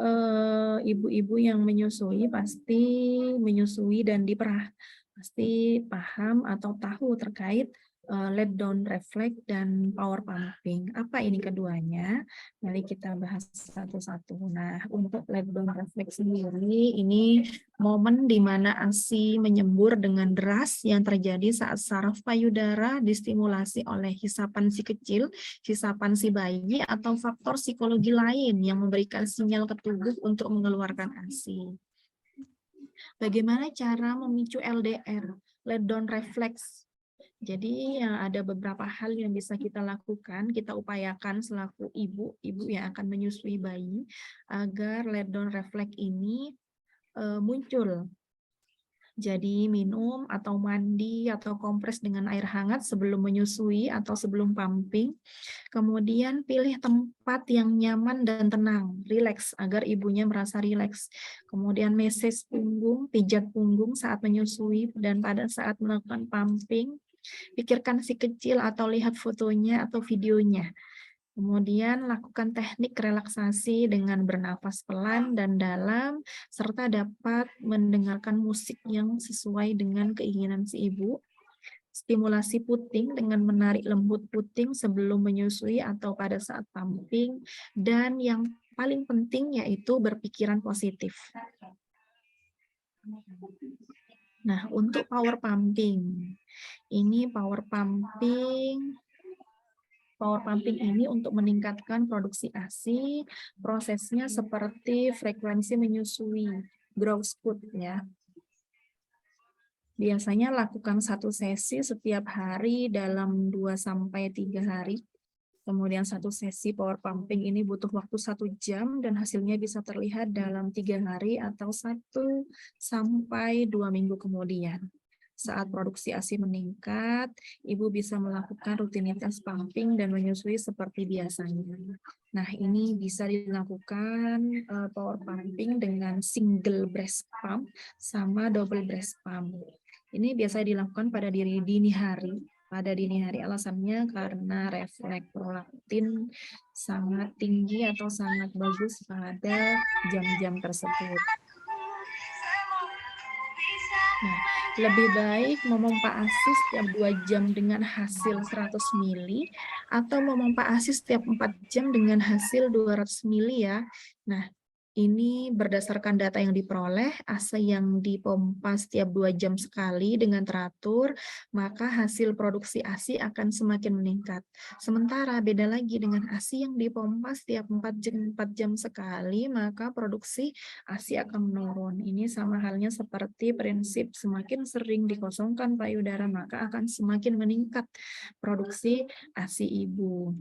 ibu-ibu yang menyusui pasti menyusui dan diperah, pasti paham atau tahu terkait let down reflex dan power pumping. Apa ini keduanya? Mari kita bahas satu-satu. Nah, untuk let down reflex sendiri ini momen di mana ASI menyembur dengan deras yang terjadi saat saraf payudara distimulasi oleh hisapan si kecil, hisapan si bayi, atau faktor psikologi lain yang memberikan sinyal ke tubuh untuk mengeluarkan ASI. Bagaimana cara memicu LDR, let down reflex? Jadi ada beberapa hal yang bisa kita lakukan, kita upayakan selaku ibu yang akan menyusui bayi agar let down reflex ini muncul. Jadi minum atau mandi atau kompres dengan air hangat sebelum menyusui atau sebelum pumping. Kemudian pilih tempat yang nyaman dan tenang, rileks agar ibunya merasa rileks. Kemudian massage punggung, pijat punggung saat menyusui dan pada saat melakukan pumping, pikirkan si kecil atau lihat fotonya atau videonya. Kemudian lakukan teknik relaksasi dengan bernafas pelan dan dalam, serta dapat mendengarkan musik yang sesuai dengan keinginan si ibu. Stimulasi puting dengan menarik lembut puting sebelum menyusui atau pada saat pumping. Dan yang paling penting yaitu berpikiran positif. Nah, untuk power pumping. Ini power pumping ini untuk meningkatkan produksi ASI, prosesnya seperti frekuensi menyusui, growth spurt ya. Biasanya lakukan 1 sesi setiap hari dalam 2-3 hari. Kemudian 1 sesi power pumping ini butuh waktu 1 jam dan hasilnya bisa terlihat dalam 3 hari atau 1-2 minggu kemudian. Saat produksi ASI meningkat, ibu bisa melakukan rutinitas pumping dan menyusui seperti biasanya. Nah, ini bisa dilakukan power pumping dengan single breast pump sama double breast pump. Ini biasa dilakukan pada dini hari. Pada dini hari alasannya karena refleks prolaktin sangat tinggi atau sangat bagus pada jam-jam tersebut. Nah, lebih baik memompa ASI setiap 2 jam dengan hasil 100 mili atau memompa ASI setiap 4 jam dengan hasil 200 mili ya. Nah, ini berdasarkan data yang diperoleh, ASI yang dipompa setiap 2 jam sekali dengan teratur, maka hasil produksi ASI akan semakin meningkat. Sementara beda lagi dengan ASI yang dipompa setiap 4 jam sekali, maka produksi ASI akan menurun. Ini sama halnya seperti prinsip semakin sering dikosongkan payudara, maka akan semakin meningkat produksi ASI ibu.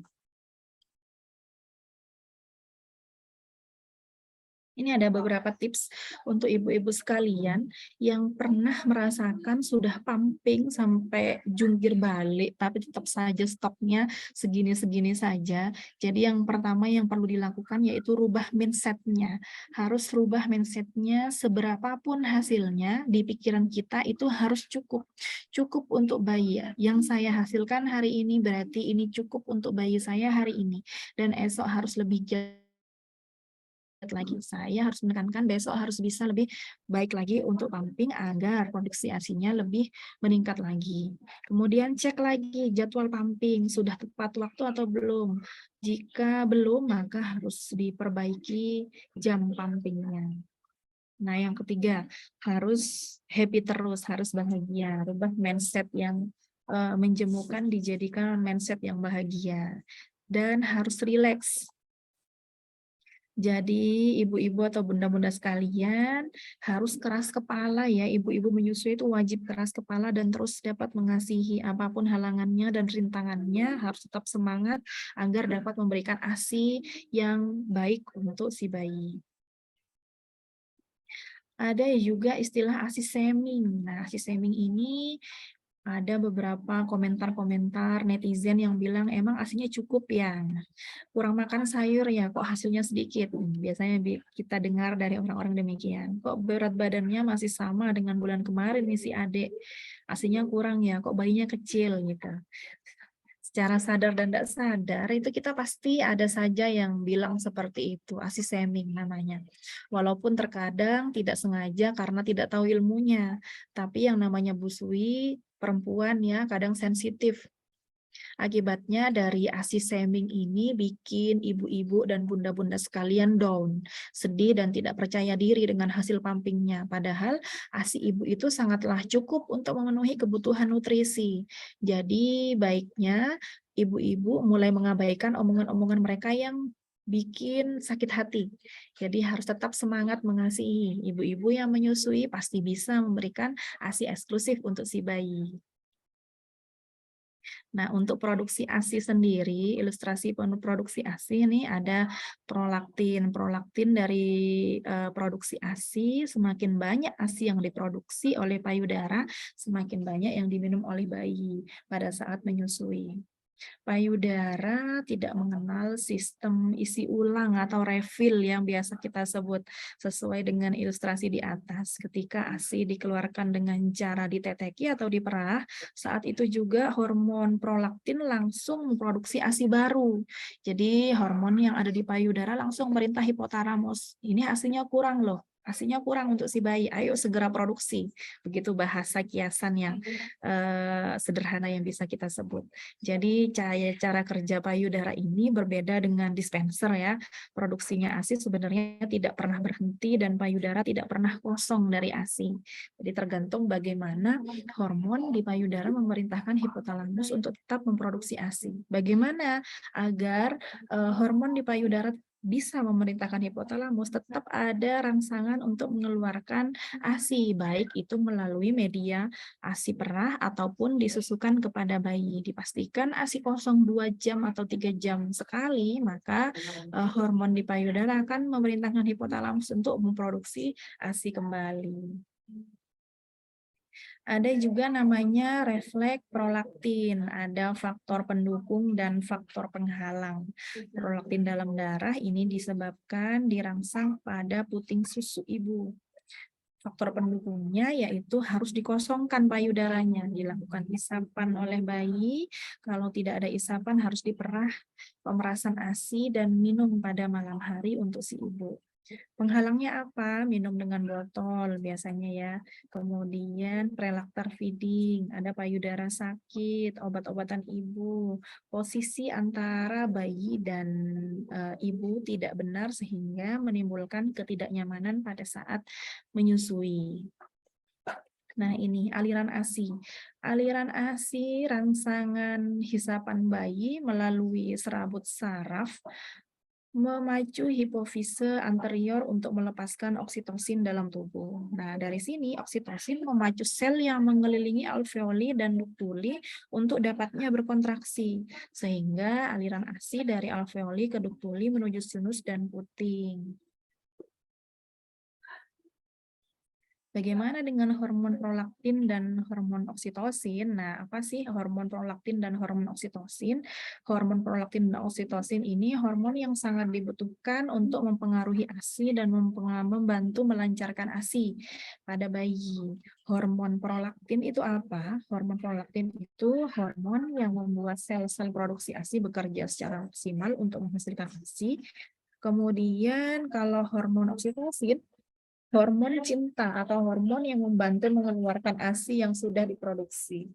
Ini ada beberapa tips untuk ibu-ibu sekalian yang pernah merasakan sudah pumping sampai jungkir balik, tapi tetap saja stoknya segini-segini saja. Jadi yang pertama yang perlu dilakukan yaitu rubah mindset-nya. Harus rubah mindset-nya, seberapapun hasilnya di pikiran kita itu harus cukup. Cukup untuk bayi ya. Yang saya hasilkan hari ini berarti ini cukup untuk bayi saya hari ini. Dan esok harus lebih lagi. Saya harus menekankan besok harus bisa lebih baik lagi untuk pumping agar produksi ASI-nya lebih meningkat lagi. Kemudian cek lagi jadwal pumping, sudah tepat waktu atau belum. Jika belum, maka harus diperbaiki jam pumpingnya. Nah, yang ketiga, harus happy terus, harus bahagia. Rubah mindset yang menjemukan dijadikan mindset yang bahagia. Dan harus rileks. Jadi ibu-ibu atau bunda-bunda sekalian harus keras kepala ya, ibu-ibu menyusui itu wajib keras kepala dan terus dapat mengasihi apapun halangannya dan rintangannya, harus tetap semangat agar dapat memberikan ASI yang baik untuk si bayi. Ada juga istilah ASI shaming. Nah, ASI shaming ini ada beberapa komentar-komentar netizen yang bilang emang ASINya cukup ya, kurang makan sayur ya, kok hasilnya sedikit. Biasanya kita dengar dari orang-orang demikian. Kok berat badannya masih sama dengan bulan kemarin nih si adik, ASINya kurang ya, kok bayinya kecil gitu. Secara sadar dan tidak sadar itu kita pasti ada saja yang bilang seperti itu, ASI shaming namanya. Walaupun terkadang tidak sengaja karena tidak tahu ilmunya, tapi yang namanya busui perempuan ya kadang sensitif. Akibatnya dari ASI shaming ini bikin ibu-ibu dan bunda-bunda sekalian down, sedih dan tidak percaya diri dengan hasil pumpingnya. Padahal ASI ibu itu sangatlah cukup untuk memenuhi kebutuhan nutrisi. Jadi baiknya ibu-ibu mulai mengabaikan omongan-omongan mereka yang bikin sakit hati. Jadi harus tetap semangat mengasihi. Ibu-ibu yang menyusui pasti bisa memberikan ASI eksklusif untuk si bayi. Nah, untuk produksi ASI sendiri, ilustrasi produksi ASI ini ada prolaktin. Prolaktin dari produksi ASI, semakin banyak ASI yang diproduksi oleh payudara, semakin banyak yang diminum oleh bayi pada saat menyusui. Payudara tidak mengenal sistem isi ulang atau refill yang biasa kita sebut sesuai dengan ilustrasi di atas. Ketika ASI dikeluarkan dengan cara diteteki atau diperah, saat itu juga hormon prolaktin langsung memproduksi ASI baru. Jadi hormon yang ada di payudara langsung merintah hipotalamus. Ini ASINya kurang loh. ASINya kurang untuk si bayi, ayo segera produksi. Begitu bahasa kiasan yang sederhana yang bisa kita sebut. Jadi cara kerja payudara ini berbeda dengan dispenser ya. Produksinya ASI sebenarnya tidak pernah berhenti dan payudara tidak pernah kosong dari ASI. Jadi tergantung bagaimana hormon di payudara memerintahkan hipotalamus untuk tetap memproduksi ASI. Bagaimana agar hormon di payudara bisa memerintahkan hipotalamus, tetap ada rangsangan untuk mengeluarkan ASI, baik itu melalui media ASI perah ataupun disusukan kepada bayi. Dipastikan ASI kosong 2 jam atau 3 jam sekali, maka hormon di payudara akan memerintahkan hipotalamus untuk memproduksi ASI kembali. Ada juga namanya refleks prolaktin, ada faktor pendukung dan faktor penghalang. Prolaktin dalam darah ini disebabkan dirangsang pada puting susu ibu. Faktor pendukungnya yaitu harus dikosongkan payudaranya, dilakukan isapan oleh bayi, kalau tidak ada isapan harus diperah, pemerasan ASI, dan minum pada malam hari untuk si ibu. Penghalangnya apa? Minum dengan botol biasanya ya. Kemudian prelaktar feeding, ada payudara sakit, obat-obatan ibu, posisi antara bayi dan ibu tidak benar sehingga menimbulkan ketidaknyamanan pada saat menyusui. Nah, ini aliran ASI. Aliran ASI rangsangan hisapan bayi melalui serabut saraf memacu hipofise anterior untuk melepaskan oksitosin dalam tubuh. Nah, dari sini oksitosin memacu sel yang mengelilingi alveoli dan duktuli untuk dapatnya berkontraksi, sehingga aliran ASI dari alveoli ke duktuli menuju sinus dan puting. Bagaimana dengan hormon prolaktin dan hormon oksitosin? Nah, apa sih hormon prolaktin dan hormon oksitosin? Hormon prolaktin dan oksitosin ini hormon yang sangat dibutuhkan untuk mempengaruhi ASI dan membantu melancarkan ASI pada bayi. Hormon prolaktin itu apa? Hormon prolaktin itu hormon yang membuat sel-sel produksi ASI bekerja secara maksimal untuk menghasilkan ASI. Kemudian kalau hormon oksitosin, hormon cinta atau hormon yang membantu mengeluarkan ASI yang sudah diproduksi.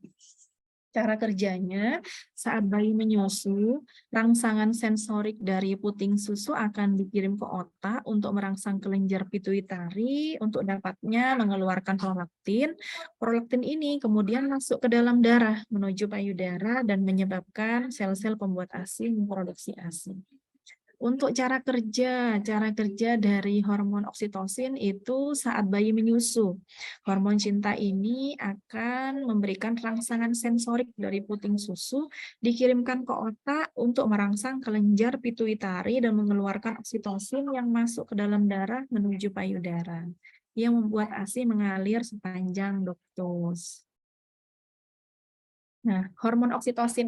Cara kerjanya, saat bayi menyusu, rangsangan sensorik dari puting susu akan dikirim ke otak untuk merangsang kelenjar pituitari untuk dapatnya mengeluarkan prolaktin. Prolaktin ini kemudian masuk ke dalam darah menuju payudara dan menyebabkan sel-sel pembuat ASI memproduksi ASI. Untuk cara kerja dari hormon oksitosin itu saat bayi menyusu. Hormon cinta ini akan memberikan rangsangan sensorik dari puting susu, dikirimkan ke otak untuk merangsang kelenjar pituitari dan mengeluarkan oksitosin yang masuk ke dalam darah menuju payudara, yang membuat ASI mengalir sepanjang duktus. Nah, hormon oksitosin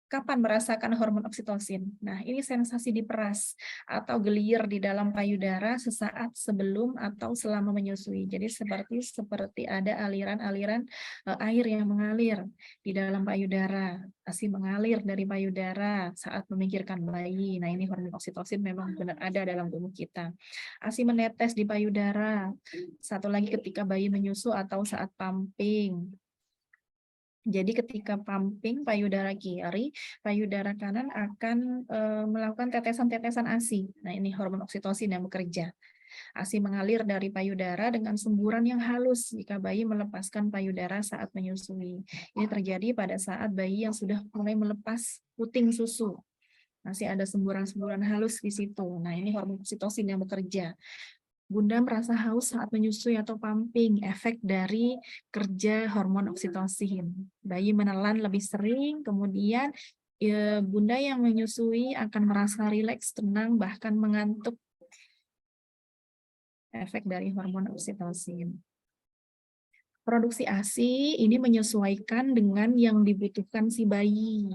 kapan merasakan hormon oksitosin? Nah, ini sensasi diperas atau gelir di dalam payudara sesaat sebelum atau selama menyusui. Jadi seperti ada aliran-aliran air yang mengalir di dalam payudara, ASI mengalir dari payudara saat memikirkan bayi. Nah, ini hormon oksitosin memang benar ada dalam tubuh kita. ASI menetes di payudara. Satu lagi ketika bayi menyusu atau saat pumping. Jadi ketika pumping payudara kiri, payudara kanan akan melakukan tetesan-tetesan ASI. Nah, ini hormon oksitosin yang bekerja. ASI mengalir dari payudara dengan semburan yang halus jika bayi melepaskan payudara saat menyusui. Ini terjadi pada saat bayi yang sudah mulai melepas puting susu. Masih ada semburan-semburan halus di situ. Nah, ini hormon oksitosin yang bekerja. Bunda merasa haus saat menyusui atau pumping, efek dari kerja hormon oksitosin. Bayi menelan lebih sering, kemudian Bunda yang menyusui akan merasa rileks, tenang, bahkan mengantuk. Efek dari hormon oksitosin. Produksi ASI ini menyesuaikan dengan yang dibutuhkan si bayi.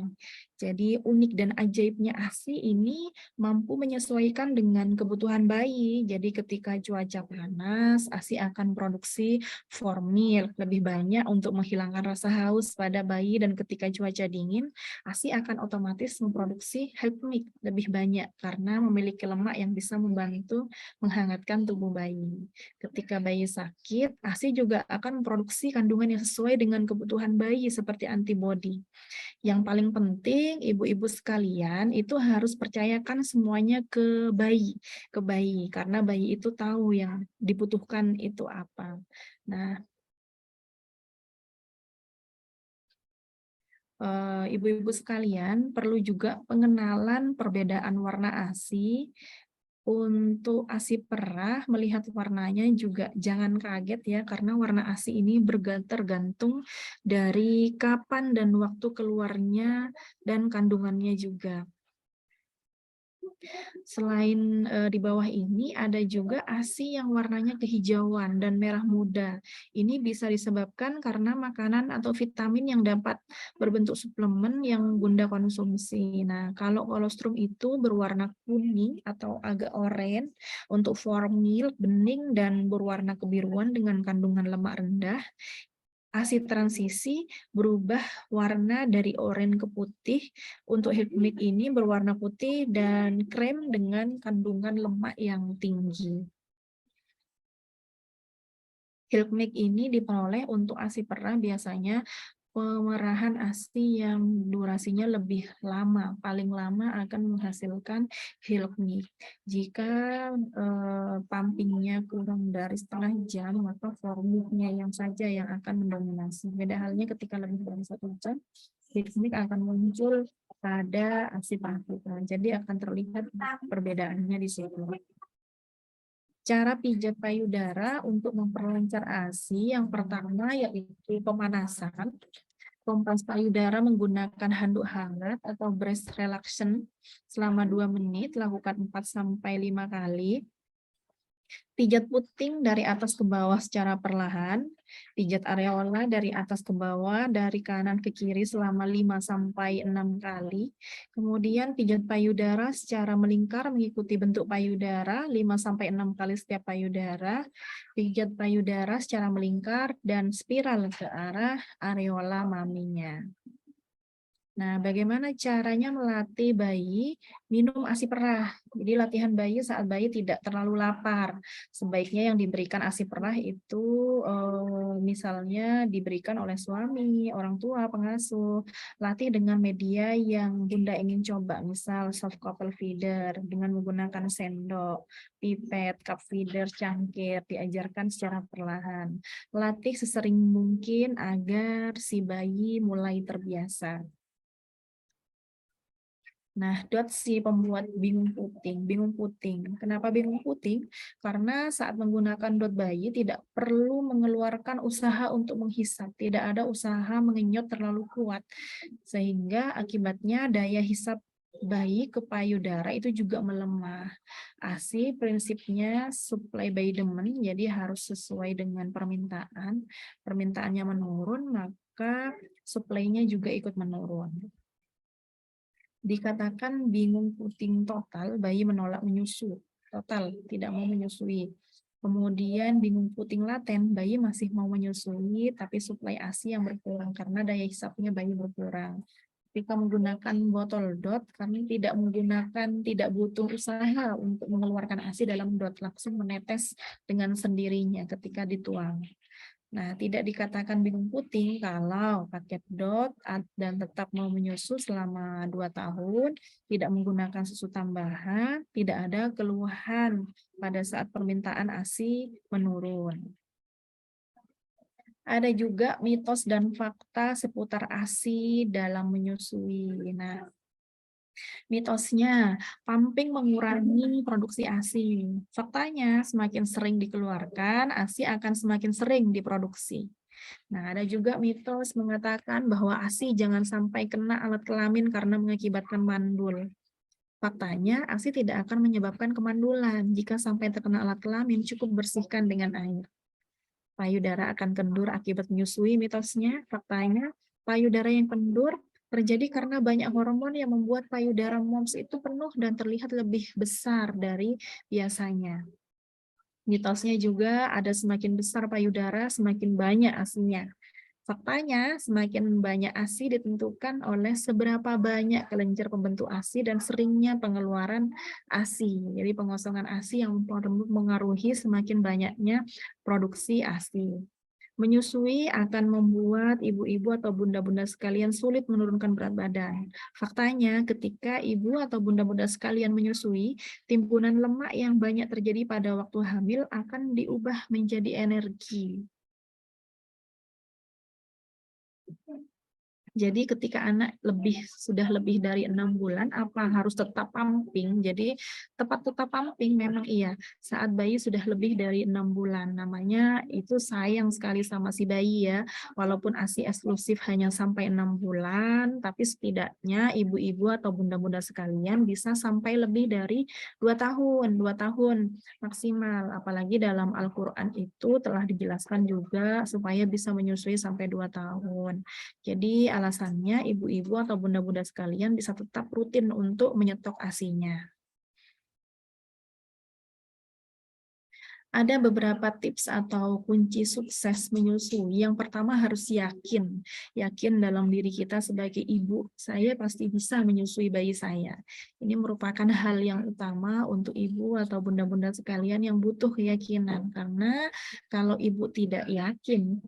Jadi unik dan ajaibnya ASI ini mampu menyesuaikan dengan kebutuhan bayi. Jadi ketika cuaca panas, ASI akan produksi formil lebih banyak untuk menghilangkan rasa haus pada bayi, dan ketika cuaca dingin, ASI akan otomatis memproduksi helpmik lebih banyak karena memiliki lemak yang bisa membantu menghangatkan tubuh bayi. Ketika bayi sakit, ASI juga akan memproduksi kandungan yang sesuai dengan kebutuhan bayi seperti antibodi. Yang paling penting, ibu-ibu sekalian, itu harus percayakan semuanya ke bayi, karena bayi itu tahu yang dibutuhkan itu apa. Nah, ibu-ibu sekalian perlu juga pengenalan perbedaan warna ASI. Untuk ASI perah, melihat warnanya juga jangan kaget ya, karena warna ASI ini tergantung dari kapan dan waktu keluarnya dan kandungannya juga. Selain di bawah ini ada juga ASI yang warnanya kehijauan dan merah muda. Ini bisa disebabkan karena makanan atau vitamin yang dapat berbentuk suplemen yang Bunda konsumsi. Nah, kalau kolostrum itu berwarna kuning atau agak oranye untuk formil, bening dan berwarna kebiruan dengan kandungan lemak rendah. ASI transisi berubah warna dari oranye ke putih. Untuk helpmik ini berwarna putih dan krem dengan kandungan lemak yang tinggi. Helpmik ini diperoleh untuk ASI perah biasanya pemerahan ASI yang durasinya lebih lama, paling lama akan menghasilkan helpmik. Jika pumpingnya kurang dari setengah jam, maka formiknya yang saja yang akan mendominasi. Beda halnya ketika lebih dari 1 jam, helpmik akan muncul pada ASI perakitan. Jadi akan terlihat perbedaannya di situ. Cara pijat payudara untuk memperlancar ASI, yang pertama yaitu pemanasan. Kompas payudara menggunakan handuk hangat atau breast relaxation selama 2 menit, lakukan 4-5 kali. Pijat puting dari atas ke bawah secara perlahan. Pijat areola dari atas ke bawah, dari kanan ke kiri selama 5-6 kali. Kemudian pijat payudara secara melingkar mengikuti bentuk payudara 5-6 kali setiap payudara. Pijat payudara secara melingkar dan spiral ke arah areola maminya. Nah, bagaimana caranya melatih bayi minum ASI perah? Jadi latihan bayi saat bayi tidak terlalu lapar. Sebaiknya yang diberikan ASI perah itu misalnya diberikan oleh suami, orang tua, pengasuh. Latih dengan media yang Bunda ingin coba, misal soft couple feeder dengan menggunakan sendok, pipet, cup feeder, cangkir, diajarkan secara perlahan. Latih sesering mungkin agar si bayi mulai terbiasa. Nah, si pembuat bingung puting. Bingung puting. Kenapa bingung puting? Karena saat menggunakan dot bayi tidak perlu mengeluarkan usaha untuk menghisap. Tidak ada usaha mengenyot terlalu kuat. Sehingga akibatnya daya hisap bayi ke payudara itu juga melemah. ASI prinsipnya supply by demand, jadi harus sesuai dengan permintaan. Permintaannya menurun, maka supply-nya juga ikut menurun. Dikatakan bingung puting total, bayi menolak menyusu. Total, tidak mau menyusui. Kemudian bingung puting laten, bayi masih mau menyusui, tapi suplai ASI yang berkurang karena daya hisapnya bayi berkurang. Ketika menggunakan botol dot, kami tidak butuh usaha untuk mengeluarkan ASI dalam dot, langsung menetes dengan sendirinya ketika dituang. Nah, tidak dikatakan bingung puting kalau paket dot dan tetap mau menyusu selama 2 tahun, tidak menggunakan susu tambahan, tidak ada keluhan pada saat permintaan ASI menurun. Ada juga mitos dan fakta seputar ASI dalam menyusui. Nah, mitosnya, pumping mengurangi produksi ASI. Faktanya, semakin sering dikeluarkan, ASI akan semakin sering diproduksi. Nah, ada juga mitos mengatakan bahwa ASI jangan sampai kena alat kelamin karena mengakibatkan mandul. Faktanya, ASI tidak akan menyebabkan kemandulan. Jika sampai terkena alat kelamin, cukup bersihkan dengan air. Payudara akan kendur akibat menyusui, mitosnya. Faktanya, payudara yang kendur terjadi karena banyak hormon yang membuat payudara moms itu penuh dan terlihat lebih besar dari biasanya. Mitosnya juga ada semakin besar payudara, semakin banyak ASI-nya. Faktanya, semakin banyak ASI ditentukan oleh seberapa banyak kelenjar pembentuk ASI dan seringnya pengeluaran ASI. Jadi pengosongan ASI yang mengaruhi semakin banyaknya produksi ASI. Menyusui akan membuat ibu-ibu atau bunda-bunda sekalian sulit menurunkan berat badan. Faktanya, ketika ibu atau bunda-bunda sekalian menyusui, timbunan lemak yang banyak terjadi pada waktu hamil akan diubah menjadi energi. Jadi ketika anak sudah lebih dari 6 bulan, apa harus tetap pumping? Jadi tetap pumping memang iya. Saat bayi sudah lebih dari 6 bulan, namanya itu sayang sekali sama si bayi ya. Walaupun ASI eksklusif hanya sampai 6 bulan, tapi setidaknya ibu-ibu atau bunda-bunda sekalian bisa sampai lebih dari 2 tahun, 2 tahun maksimal. Apalagi dalam Al-Quran itu telah dijelaskan juga supaya bisa menyusui sampai 2 tahun. Jadi alasannya ibu-ibu atau bunda-bunda sekalian bisa tetap rutin untuk menyetok ASI-nya. Ada beberapa tips atau kunci sukses menyusui. Yang pertama harus yakin. Yakin dalam diri kita sebagai ibu, saya pasti bisa menyusui bayi saya. Ini merupakan hal yang utama untuk ibu atau bunda-bunda sekalian yang butuh keyakinan. Karena kalau ibu tidak yakin,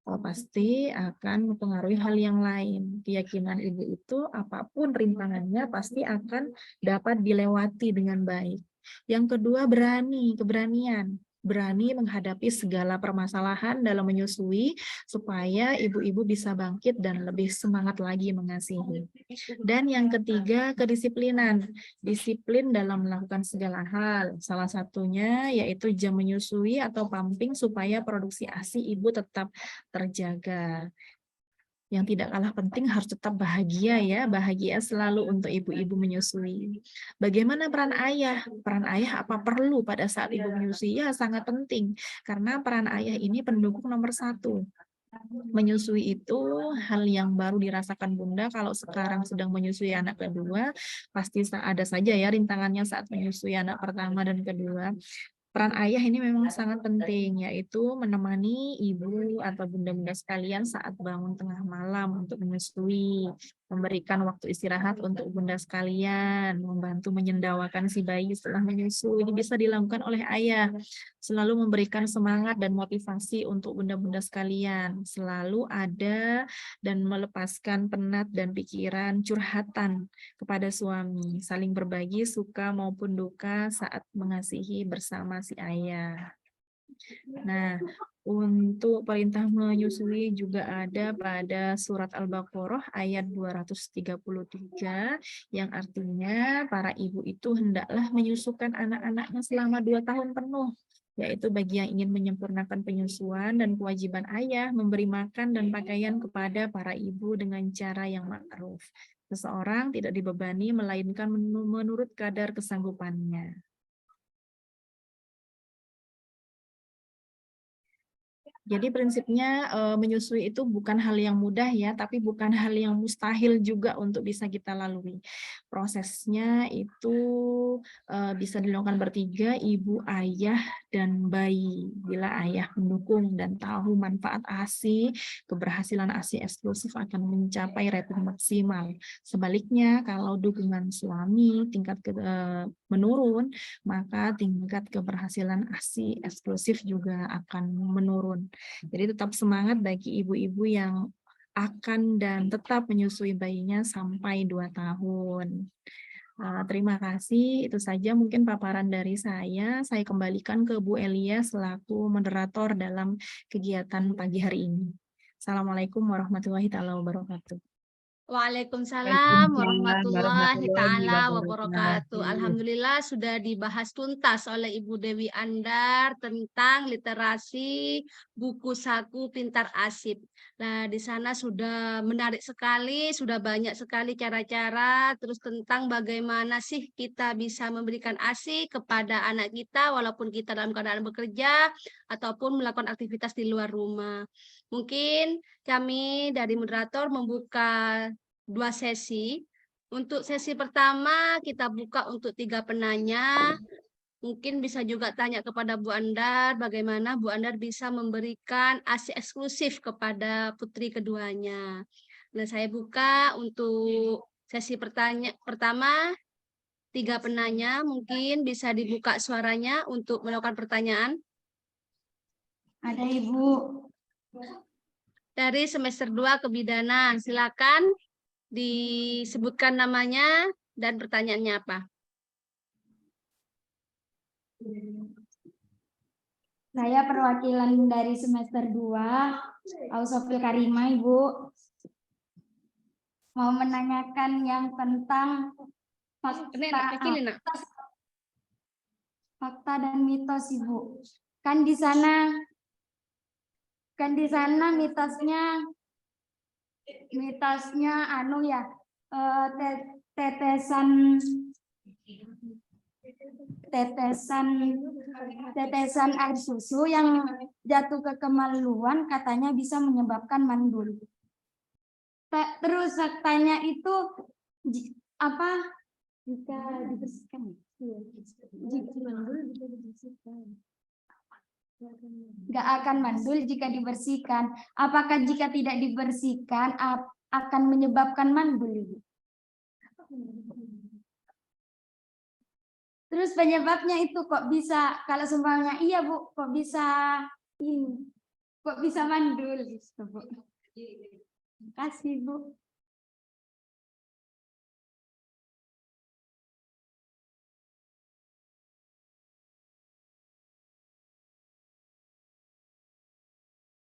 pasti akan mempengaruhi hal yang lain. Keyakinan ibu itu apapun rintangannya pasti akan dapat dilewati dengan baik. Yang kedua keberanian. Berani menghadapi segala permasalahan dalam menyusui supaya ibu-ibu bisa bangkit dan lebih semangat lagi mengasihi. Dan yang ketiga, kedisiplinan. Disiplin dalam melakukan segala hal. Salah satunya yaitu jam menyusui atau pumping supaya produksi ASI ibu tetap terjaga. Yang tidak kalah penting harus tetap bahagia ya, bahagia selalu untuk ibu-ibu menyusui. Bagaimana peran ayah? Peran ayah apa perlu pada saat ibu menyusui? Ya sangat penting, karena peran ayah ini pendukung nomor satu. Menyusui itu hal yang baru dirasakan Bunda kalau sekarang sedang menyusui anak kedua, pasti ada saja ya rintangannya saat menyusui anak pertama dan kedua. Peran ayah ini memang sangat penting, yaitu menemani ibu atau bunda-bunda sekalian saat bangun tengah malam untuk menyusui, memberikan waktu istirahat untuk bunda sekalian, membantu menyendawakan si bayi setelah menyusui. Ini bisa dilakukan oleh ayah, selalu memberikan semangat dan motivasi untuk bunda-bunda sekalian, selalu ada dan melepaskan penat dan pikiran curhatan kepada suami, saling berbagi suka maupun duka saat mengasihi bersama si ayah. Nah, untuk perintah menyusui juga ada pada surat Al-Baqarah ayat 233 yang artinya para ibu itu hendaklah menyusukan anak-anaknya selama 2 tahun penuh, yaitu bagi yang ingin menyempurnakan penyusuan dan kewajiban ayah memberi makan dan pakaian kepada para ibu dengan cara yang ma'ruf. Seseorang tidak dibebani melainkan menurut kadar kesanggupannya. Jadi prinsipnya menyusui itu bukan hal yang mudah ya, tapi bukan hal yang mustahil juga untuk bisa kita lalui. Prosesnya itu bisa dilakukan bertiga, ibu, ayah, dan bayi. Bila ayah mendukung dan tahu manfaat ASI, keberhasilan ASI eksklusif akan mencapai rating maksimal. Sebaliknya, kalau dukungan suami menurun, maka tingkat keberhasilan ASI eksklusif juga akan menurun. Jadi tetap semangat bagi ibu-ibu yang akan dan tetap menyusui bayinya sampai 2 tahun. Terima kasih, itu saja mungkin paparan dari saya. Saya kembalikan ke Bu Elia selaku moderator dalam kegiatan pagi hari ini. Assalamualaikum warahmatullahi wabarakatuh. Waalaikumsalam Waalaikumsalam warahmatullahi warahmatullahi taala wabarakatuh. wabarakatuh. Alhamdulillah sudah dibahas tuntas oleh Ibu Dewi Andar tentang literasi buku saku Pintar Asip. Nah, di sana sudah menarik sekali, sudah banyak sekali cara-cara terus tentang bagaimana sih kita bisa memberikan ASI kepada anak kita walaupun kita dalam keadaan bekerja ataupun melakukan aktivitas di luar rumah. Mungkin kami dari moderator membuka 2 sesi. Untuk sesi pertama kita buka untuk 3 penanya. Mungkin bisa juga tanya kepada Bu Andar bagaimana Bu Andar bisa memberikan ASI eksklusif kepada putri keduanya. Nah, saya buka untuk sesi pertama 3 penanya, mungkin bisa dibuka suaranya untuk melakukan pertanyaan. Ada Ibu. Dari semester 2 kebidanan, silakan disebutkan namanya dan pertanyaannya apa. Saya perwakilan dari semester 2, Ausofil Karima, Ibu. Mau menanyakan yang tentang fakta dan mitos, Ibu. Kan di sana mitosnya tetesan air susu yang jatuh ke kemaluan katanya bisa menyebabkan mandul. Terus faktanya itu apa? Jika dibersihkan. Jika mandul bisa dibersihkan. Nggak akan mandul jika dibersihkan. Apakah jika tidak dibersihkan akan menyebabkan mandul? Terus penyebabnya itu kok bisa, kalau seumpamanya iya Bu, kok bisa ini, kok bisa mandul gitu Bu. Terima kasih Bu.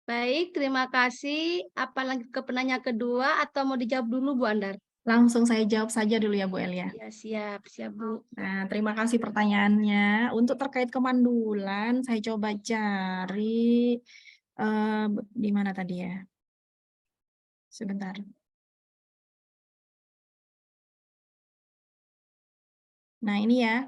Baik, terima kasih. Apalagi ke penanya kedua atau mau dijawab dulu Bu Andar? Langsung saya jawab saja dulu ya Bu Elia. Ya, siap Bu. Nah, terima kasih pertanyaannya. Untuk terkait kemandulan, saya coba cari di mana tadi ya? Sebentar. Nah, ini ya.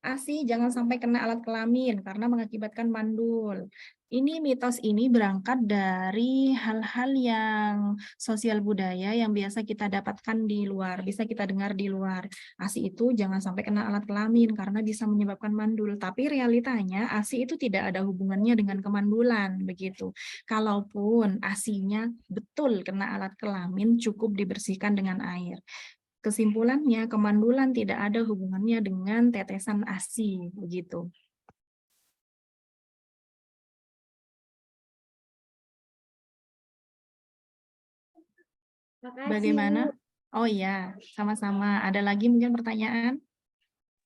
ASI jangan sampai kena alat kelamin karena mengakibatkan mandul. Ini mitos ini berangkat dari hal-hal yang sosial budaya yang biasa kita dapatkan di luar, bisa kita dengar di luar. ASI itu jangan sampai kena alat kelamin karena bisa menyebabkan mandul. Tapi realitanya ASI itu tidak ada hubungannya dengan kemandulan, begitu. Kalaupun ASI-nya betul kena alat kelamin, cukup dibersihkan dengan air. Kesimpulannya, kemandulan tidak ada hubungannya dengan tetesan ASI, begitu. Makasih, Bagaimana? Bu. Oh iya, sama-sama. Ada lagi mungkin pertanyaan?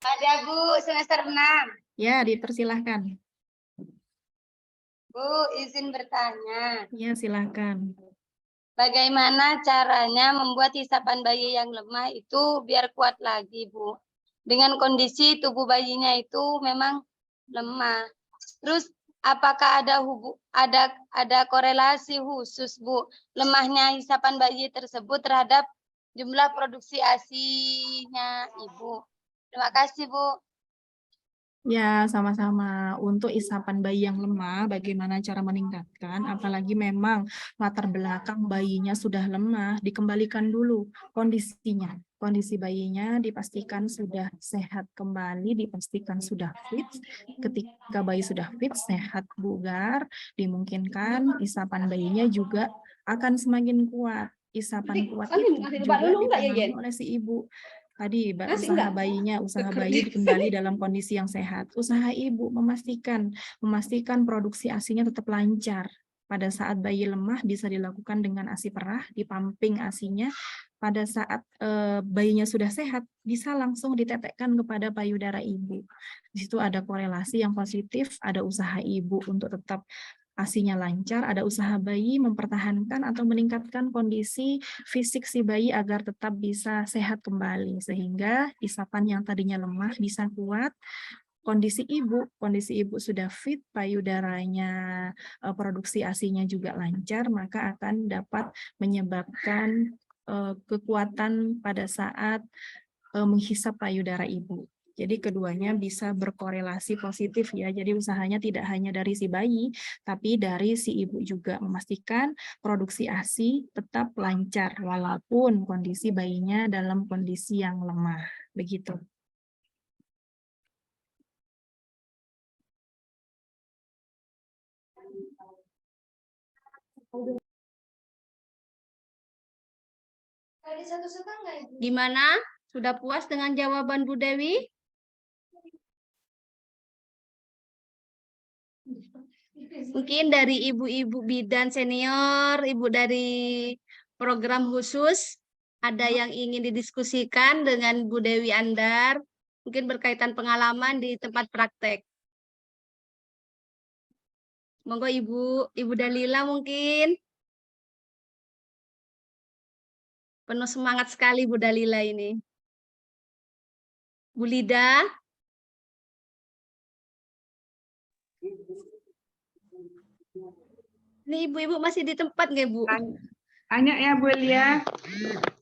Ada Bu, semester 6. Ya, dipersilahkan. Bu, izin bertanya. Ya, silahkan. Bagaimana caranya membuat hisapan bayi yang lemah itu biar kuat lagi, Bu? Dengan kondisi tubuh bayinya itu memang lemah. Terus apakah ada korelasi khusus, Bu, lemahnya hisapan bayi tersebut terhadap jumlah produksi ASI-nya Ibu? Terima kasih, Bu. Ya, sama-sama. Untuk isapan bayi yang lemah, bagaimana cara meningkatkan, apalagi memang latar belakang bayinya sudah lemah, dikembalikan dulu kondisinya. Kondisi bayinya dipastikan sudah sehat kembali, dipastikan sudah fit. Ketika bayi sudah fit, sehat, bugar, dimungkinkan isapan bayinya juga akan semakin kuat. Isapan kuat itu juga dipengaruhi oleh si ibu. Tadi usaha bayinya, usaha bayi kembali dalam kondisi yang sehat. Usaha ibu memastikan produksi ASI-nya tetap lancar. Pada saat bayi lemah bisa dilakukan dengan ASI perah, dipamping ASI-nya. Pada saat bayinya sudah sehat, bisa langsung ditetekkan kepada payudara ibu. Di situ ada korelasi yang positif, ada usaha ibu untuk tetap ASI-nya lancar, ada usaha bayi mempertahankan atau meningkatkan kondisi fisik si bayi agar tetap bisa sehat kembali, sehingga isapan yang tadinya lemah bisa kuat. Kondisi ibu sudah fit, payudaranya, produksi ASI-nya juga lancar, maka akan dapat menyebabkan kekuatan pada saat menghisap payudara ibu. Jadi keduanya bisa berkorelasi positif ya. Jadi usahanya tidak hanya dari si bayi, tapi dari si ibu juga memastikan produksi ASI tetap lancar walaupun kondisi bayinya dalam kondisi yang lemah. Begitu. Gimana? Sudah puas dengan jawaban Bu Dewi? Mungkin dari ibu-ibu bidan senior, ibu dari program khusus, ada yang ingin didiskusikan dengan Bu Dewi Andar, mungkin berkaitan pengalaman di tempat praktek. Monggo Ibu Dalila mungkin. Penuh semangat sekali Bu Dalila ini. Bu Lida. Ini ibu-ibu masih di tempat nggak Bu? Banyak ya Bu Elia.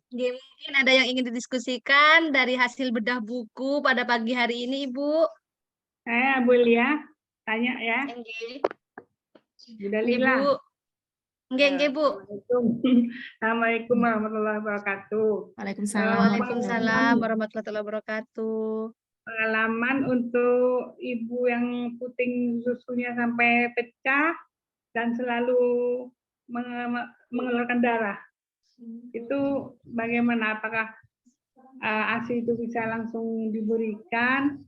Mungkin ada yang ingin didiskusikan dari hasil bedah buku pada pagi hari ini Ibu. Saya Bu Elia, tanya ya. Bu Dalila. Ibu. Nggih, Bu. Assalamualaikum warahmatullahi wabarakatuh. Waalaikumsalam warahmatullahi wabarakatuh. Pengalaman untuk ibu yang puting susunya sampai pecah dan selalu mengeluarkan darah. Itu bagaimana? Apakah ASI itu bisa langsung diberikan?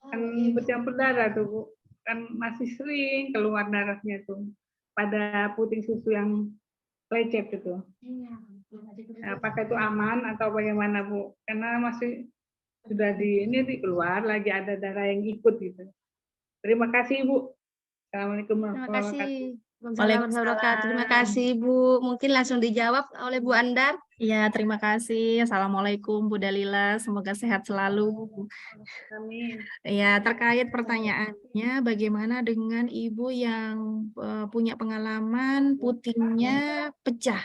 Kan bercampur darah tuh, Bu. Kan masih sering keluar darahnya tuh pada puting susu yang lecet itu. Apakah itu aman atau bagaimana, Bu? Karena masih sudah keluar lagi ada darah yang ikut gitu. Terima kasih, Bu. Assalamualaikum warahmatullahi wabarakatuh. Waalaikumsalam. Terima kasih Bu. Mungkin langsung dijawab oleh Bu Andar. Ya, terima kasih. Assalamualaikum Bu Dalila, semoga sehat selalu. Amin. Ya, terkait pertanyaannya, bagaimana dengan ibu yang punya pengalaman putingnya pecah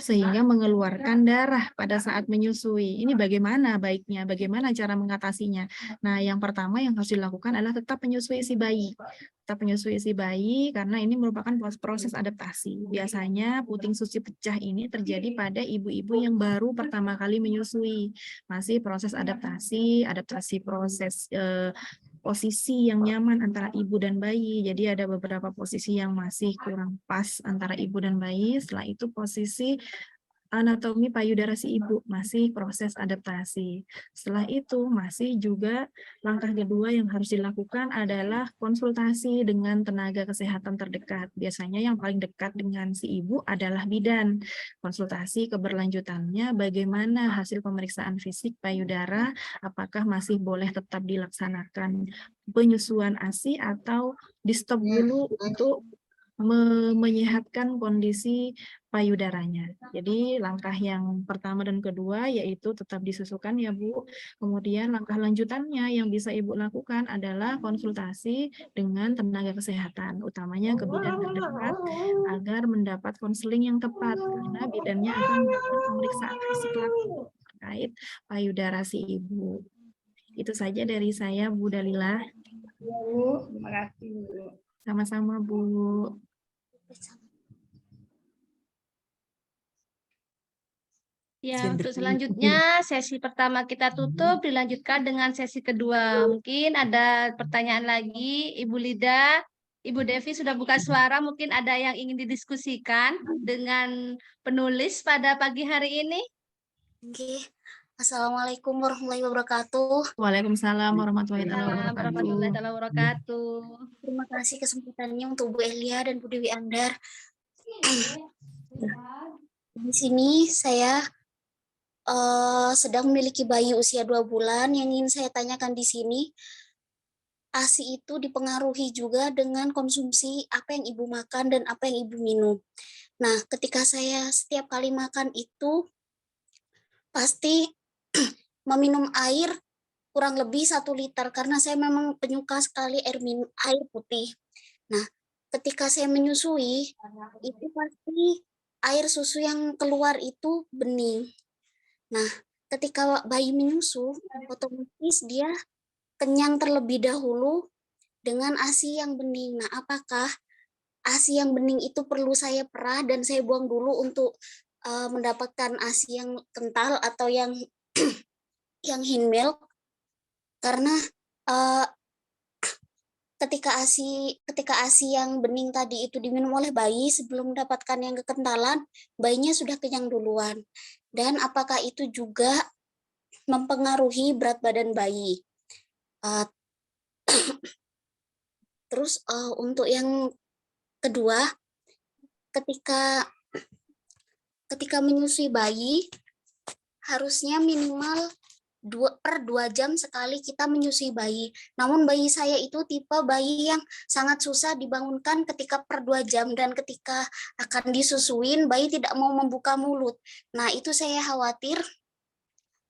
sehingga mengeluarkan darah pada saat menyusui. Ini bagaimana baiknya, bagaimana cara mengatasinya? Nah, yang pertama yang harus dilakukan adalah tetap menyusui si bayi. Tetap menyusui si bayi karena ini merupakan proses adaptasi. Biasanya puting susu pecah ini terjadi pada ibu-ibu yang baru pertama kali menyusui. Masih proses adaptasi proses posisi yang nyaman antara ibu dan bayi. Jadi ada beberapa posisi yang masih kurang pas antara ibu dan bayi. Setelah itu posisi anatomi payudara si ibu masih proses adaptasi. Setelah itu masih juga langkah kedua yang harus dilakukan adalah konsultasi dengan tenaga kesehatan terdekat. Biasanya yang paling dekat dengan si ibu adalah bidan. Konsultasi keberlanjutannya bagaimana hasil pemeriksaan fisik payudara, apakah masih boleh tetap dilaksanakan penyusuan ASI atau di stop dulu untuk menyehatkan kondisi payudaranya. Jadi langkah yang pertama dan kedua yaitu tetap disusukan ya Bu. Kemudian langkah lanjutannya yang bisa Ibu lakukan adalah konsultasi dengan tenaga kesehatan, utamanya ke bidan terdekat agar mendapat konseling yang tepat karena bidannya akan melakukan pemeriksaan fisik langsung terkait payudara si ibu. Itu saja dari saya Bu Dalila. Ya, Bu. Terima kasih, Bu. Sama-sama Bu. Ya, untuk selanjutnya sesi pertama kita tutup, dilanjutkan dengan sesi kedua. Mungkin ada pertanyaan lagi, Ibu Lida, Ibu Devi sudah buka suara, mungkin ada yang ingin didiskusikan dengan penulis pada pagi hari ini. Oke. Assalamualaikum warahmatullahi wabarakatuh. Waalaikumsalam warahmatullahi Warahmatullahi wabarakatuh. wabarakatuh. Terima kasih kesempatannya untuk Bu Elia dan Bu Dewi Andar. Di sini saya sedang memiliki bayi usia 2 bulan. Yang ingin saya tanyakan di sini, ASI itu dipengaruhi juga dengan konsumsi apa yang ibu makan dan apa yang ibu minum. Nah, ketika saya setiap kali makan itu pasti meminum air kurang lebih 1 liter karena saya memang penyuka sekali air putih. Nah, ketika saya menyusui itu pasti air susu yang keluar itu bening. Nah, ketika bayi menyusu, otomatis dia kenyang terlebih dahulu dengan ASI yang bening. Nah, apakah ASI yang bening itu perlu saya perah dan saya buang dulu untuk mendapatkan ASI yang kental atau yang yang hin milk? Karena ketika ASI yang bening tadi itu diminum oleh bayi sebelum mendapatkan yang kekentalan, bayinya sudah kenyang duluan. Dan apakah itu juga mempengaruhi berat badan bayi? Terus untuk yang kedua, ketika menyusui bayi harusnya minimal 2 jam sekali kita menyusui bayi. Namun bayi saya itu tipe bayi yang sangat susah dibangunkan ketika per 2 jam dan ketika akan disusuin bayi tidak mau membuka mulut. Nah, itu saya khawatir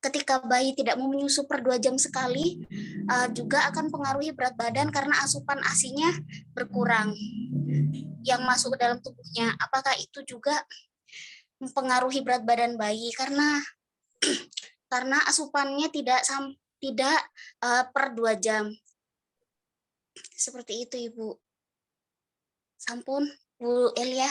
ketika bayi tidak mau menyusu per 2 jam sekali juga akan pengaruhi berat badan karena asupan ASI-nya berkurang yang masuk ke dalam tubuhnya. Apakah itu juga mempengaruhi berat badan bayi karena asupannya tidak per 2 jam. Seperti itu, Ibu. Sampun, Bu Elia.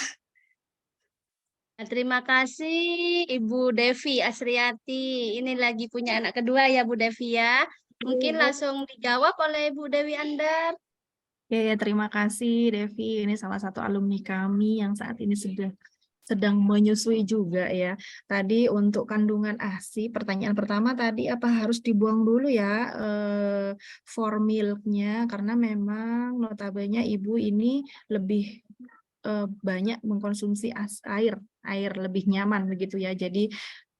Terima kasih Ibu Devi Asriati. Ini lagi punya anak kedua ya Bu Devi ya. Mungkin langsung dijawab oleh Bu Dewi Andar. Ya, terima kasih Devi. Ini salah satu alumni kami yang saat ini sedang menyusui juga ya. Tadi untuk kandungan ASI, pertanyaan pertama tadi apa harus dibuang dulu ya formilnya karena memang notabene ibu ini lebih banyak mengkonsumsi air lebih nyaman begitu ya. Jadi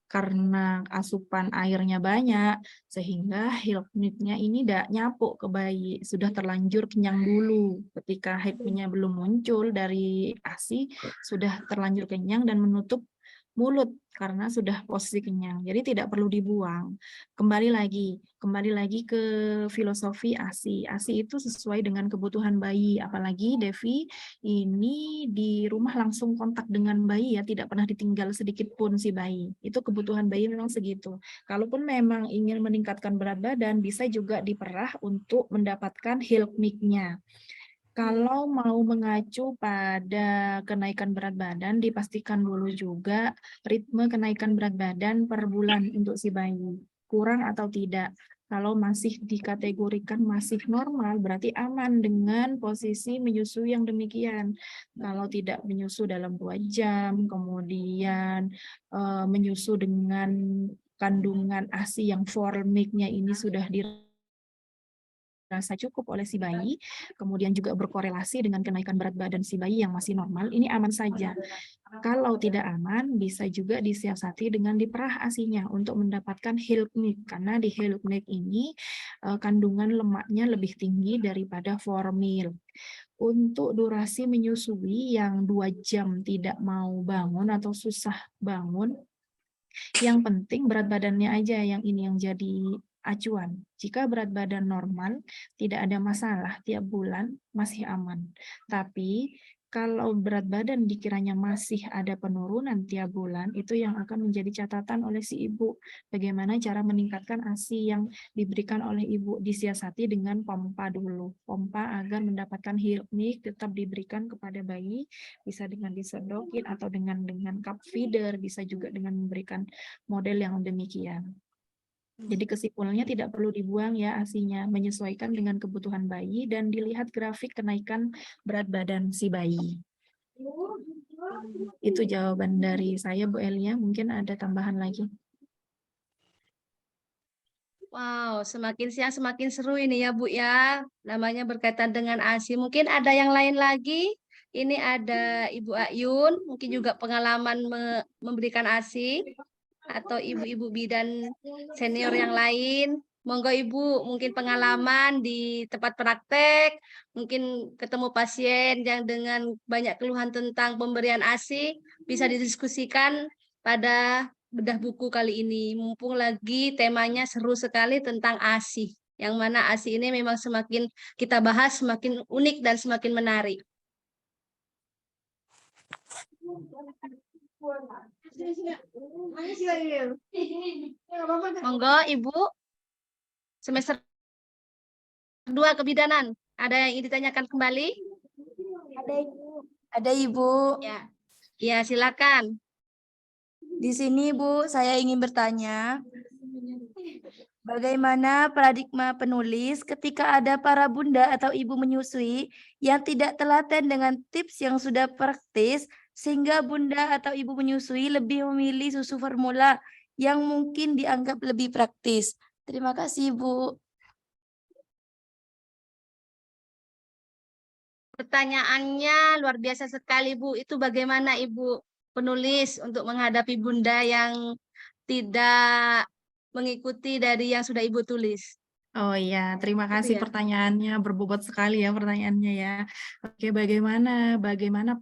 karena asupan airnya banyak sehingga milknya ini tidak nyapuk ke bayi, sudah terlanjur kenyang dulu. Ketika milknya belum muncul dari ASI sudah terlanjur kenyang dan menutup mulut karena sudah posisi kenyang. Jadi tidak perlu dibuang. Kembali lagi ke filosofi ASI. ASI itu sesuai dengan kebutuhan bayi. Apalagi Devi ini di rumah langsung kontak dengan bayi ya, tidak pernah ditinggal sedikit pun si bayi. Itu kebutuhan bayi memang segitu. Kalaupun memang ingin meningkatkan berat badan, bisa juga diperah untuk mendapatkan Hilkmik-nya. Kalau mau mengacu pada kenaikan berat badan, dipastikan dulu juga ritme kenaikan berat badan per bulan untuk si bayi. Kurang atau tidak. Kalau masih dikategorikan masih normal, berarti aman dengan posisi menyusui yang demikian. Kalau tidak menyusu dalam 2 jam, kemudian menyusu dengan kandungan ASI yang formik-nya ini sudah dirasa cukup oleh si bayi, kemudian juga berkorelasi dengan kenaikan berat badan si bayi yang masih normal, ini aman saja. Kalau tidak aman, bisa juga disiasati dengan diperah ASI-nya untuk mendapatkan Hilkmik, karena di Hilkmik ini kandungan lemaknya lebih tinggi daripada formil. Untuk durasi menyusui yang 2 jam tidak mau bangun atau susah bangun, yang penting berat badannya aja yang ini yang jadi acuan. Jika berat badan normal, tidak ada masalah, tiap bulan masih aman. Tapi kalau berat badan dikiranya masih ada penurunan tiap bulan, itu yang akan menjadi catatan oleh si ibu. Bagaimana cara meningkatkan ASI yang diberikan oleh ibu, disiasati dengan pompa dulu. Pompa agar mendapatkan Hilkmik tetap diberikan kepada bayi, bisa dengan disedokin atau dengan cup feeder, bisa juga dengan memberikan model yang demikian. Jadi kesimpulannya tidak perlu dibuang ya ASI-nya, menyesuaikan dengan kebutuhan bayi dan dilihat grafik kenaikan berat badan si bayi. Itu jawaban dari saya Bu Elia, mungkin ada tambahan lagi. Wow, semakin siang semakin seru ini ya Bu ya. Namanya berkaitan dengan ASI. Mungkin ada yang lain lagi. Ini ada Ibu Ayun, mungkin juga pengalaman memberikan ASI. Atau ibu-ibu bidan senior yang lain. Monggo Ibu, mungkin pengalaman di tempat praktek, mungkin ketemu pasien yang dengan banyak keluhan tentang pemberian ASI, bisa didiskusikan pada bedah buku kali ini. Mumpung lagi temanya seru sekali tentang ASI, yang mana ASI ini memang semakin kita bahas semakin unik dan semakin menarik. Monggo Ibu, semester 2 kebidanan, ada yang ingin ditanyakan kembali? Ada Ibu. Ada Ibu. Ya, ya silakan. Di sini Bu, saya ingin bertanya, bagaimana paradigma penulis ketika ada para bunda atau ibu menyusui yang tidak telaten dengan tips yang sudah praktis, sehingga bunda atau ibu menyusui lebih memilih susu formula yang mungkin dianggap lebih praktis. Terima kasih Bu. Pertanyaannya luar biasa sekali Bu. Itu bagaimana Ibu penulis untuk menghadapi bunda yang tidak mengikuti dari yang sudah Ibu tulis? Oh iya, terima kasih ya. pertanyaannya, berbobot sekali ya pertanyaannya ya. Oke, bagaimana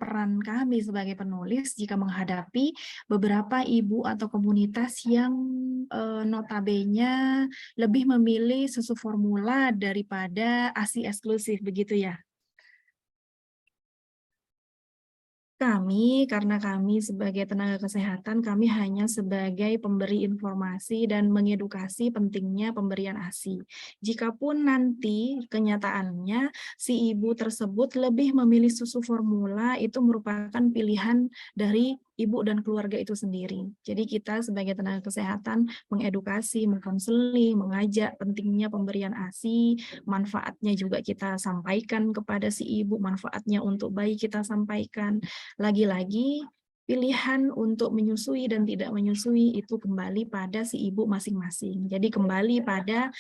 peran kami sebagai penulis jika menghadapi beberapa ibu atau komunitas yang notabene lebih memilih susu formula daripada ASI eksklusif, begitu ya? Karena kami sebagai tenaga kesehatan, kami hanya sebagai pemberi informasi dan mengedukasi pentingnya pemberian ASI. Jikapun nanti kenyataannya si ibu tersebut lebih memilih susu formula, itu merupakan pilihan dari ibu dan keluarga itu sendiri. Jadi kita sebagai tenaga kesehatan mengedukasi, mengkonseling, mengajak pentingnya pemberian ASI, manfaatnya juga kita sampaikan kepada si ibu, manfaatnya untuk bayi kita sampaikan. Lagi-lagi pilihan untuk menyusui dan tidak menyusui itu kembali pada si ibu masing-masing. Jadi kembali pada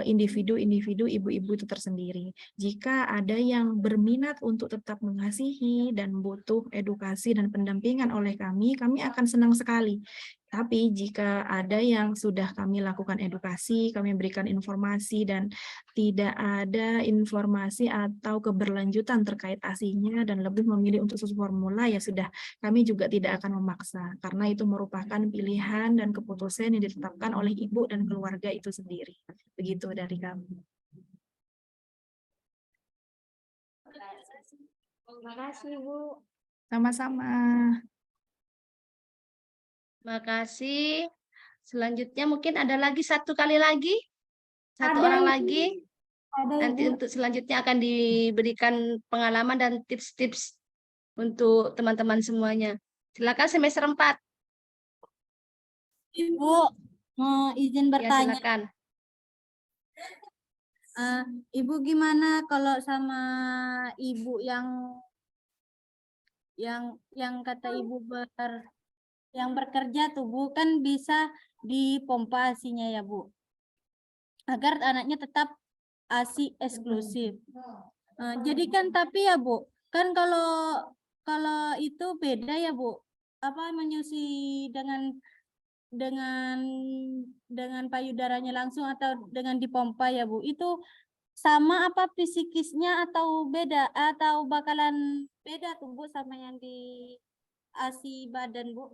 individu-individu ibu-ibu itu tersendiri. Jika ada yang berminat untuk tetap mengasihi dan butuh edukasi dan pendampingan oleh kami akan senang sekali. Tapi jika ada yang sudah kami lakukan edukasi, kami berikan informasi dan tidak ada informasi atau keberlanjutan terkait ASI-nya dan lebih memilih untuk susu formula, ya sudah, kami juga tidak akan memaksa karena itu merupakan pilihan dan keputusan yang ditetapkan oleh ibu dan keluarga itu sendiri. Begitu dari kami. Terima kasih, Bu. Sama-sama. Makasih. Selanjutnya mungkin ada lagi satu kali lagi. Satu Ada, orang Ibu. lagi. Ada, Nanti Ibu. untuk selanjutnya akan diberikan pengalaman dan tips-tips untuk teman-teman semuanya. Silakan semester 4. Ibu, mau izin Ya, bertanya. silakan. Ibu gimana kalau sama ibu yang kata ibu yang bekerja tuh Bu, kan bisa dipompa ASI-nya ya Bu, agar anaknya tetap ASI eksklusif. Jadi kan tapi ya Bu, kan kalau itu beda ya Bu, apa menyusui dengan payudaranya langsung atau dengan dipompa ya Bu, itu sama apa psikisnya atau beda atau bakalan beda tuh Bu sama yang di ASI badan Bu?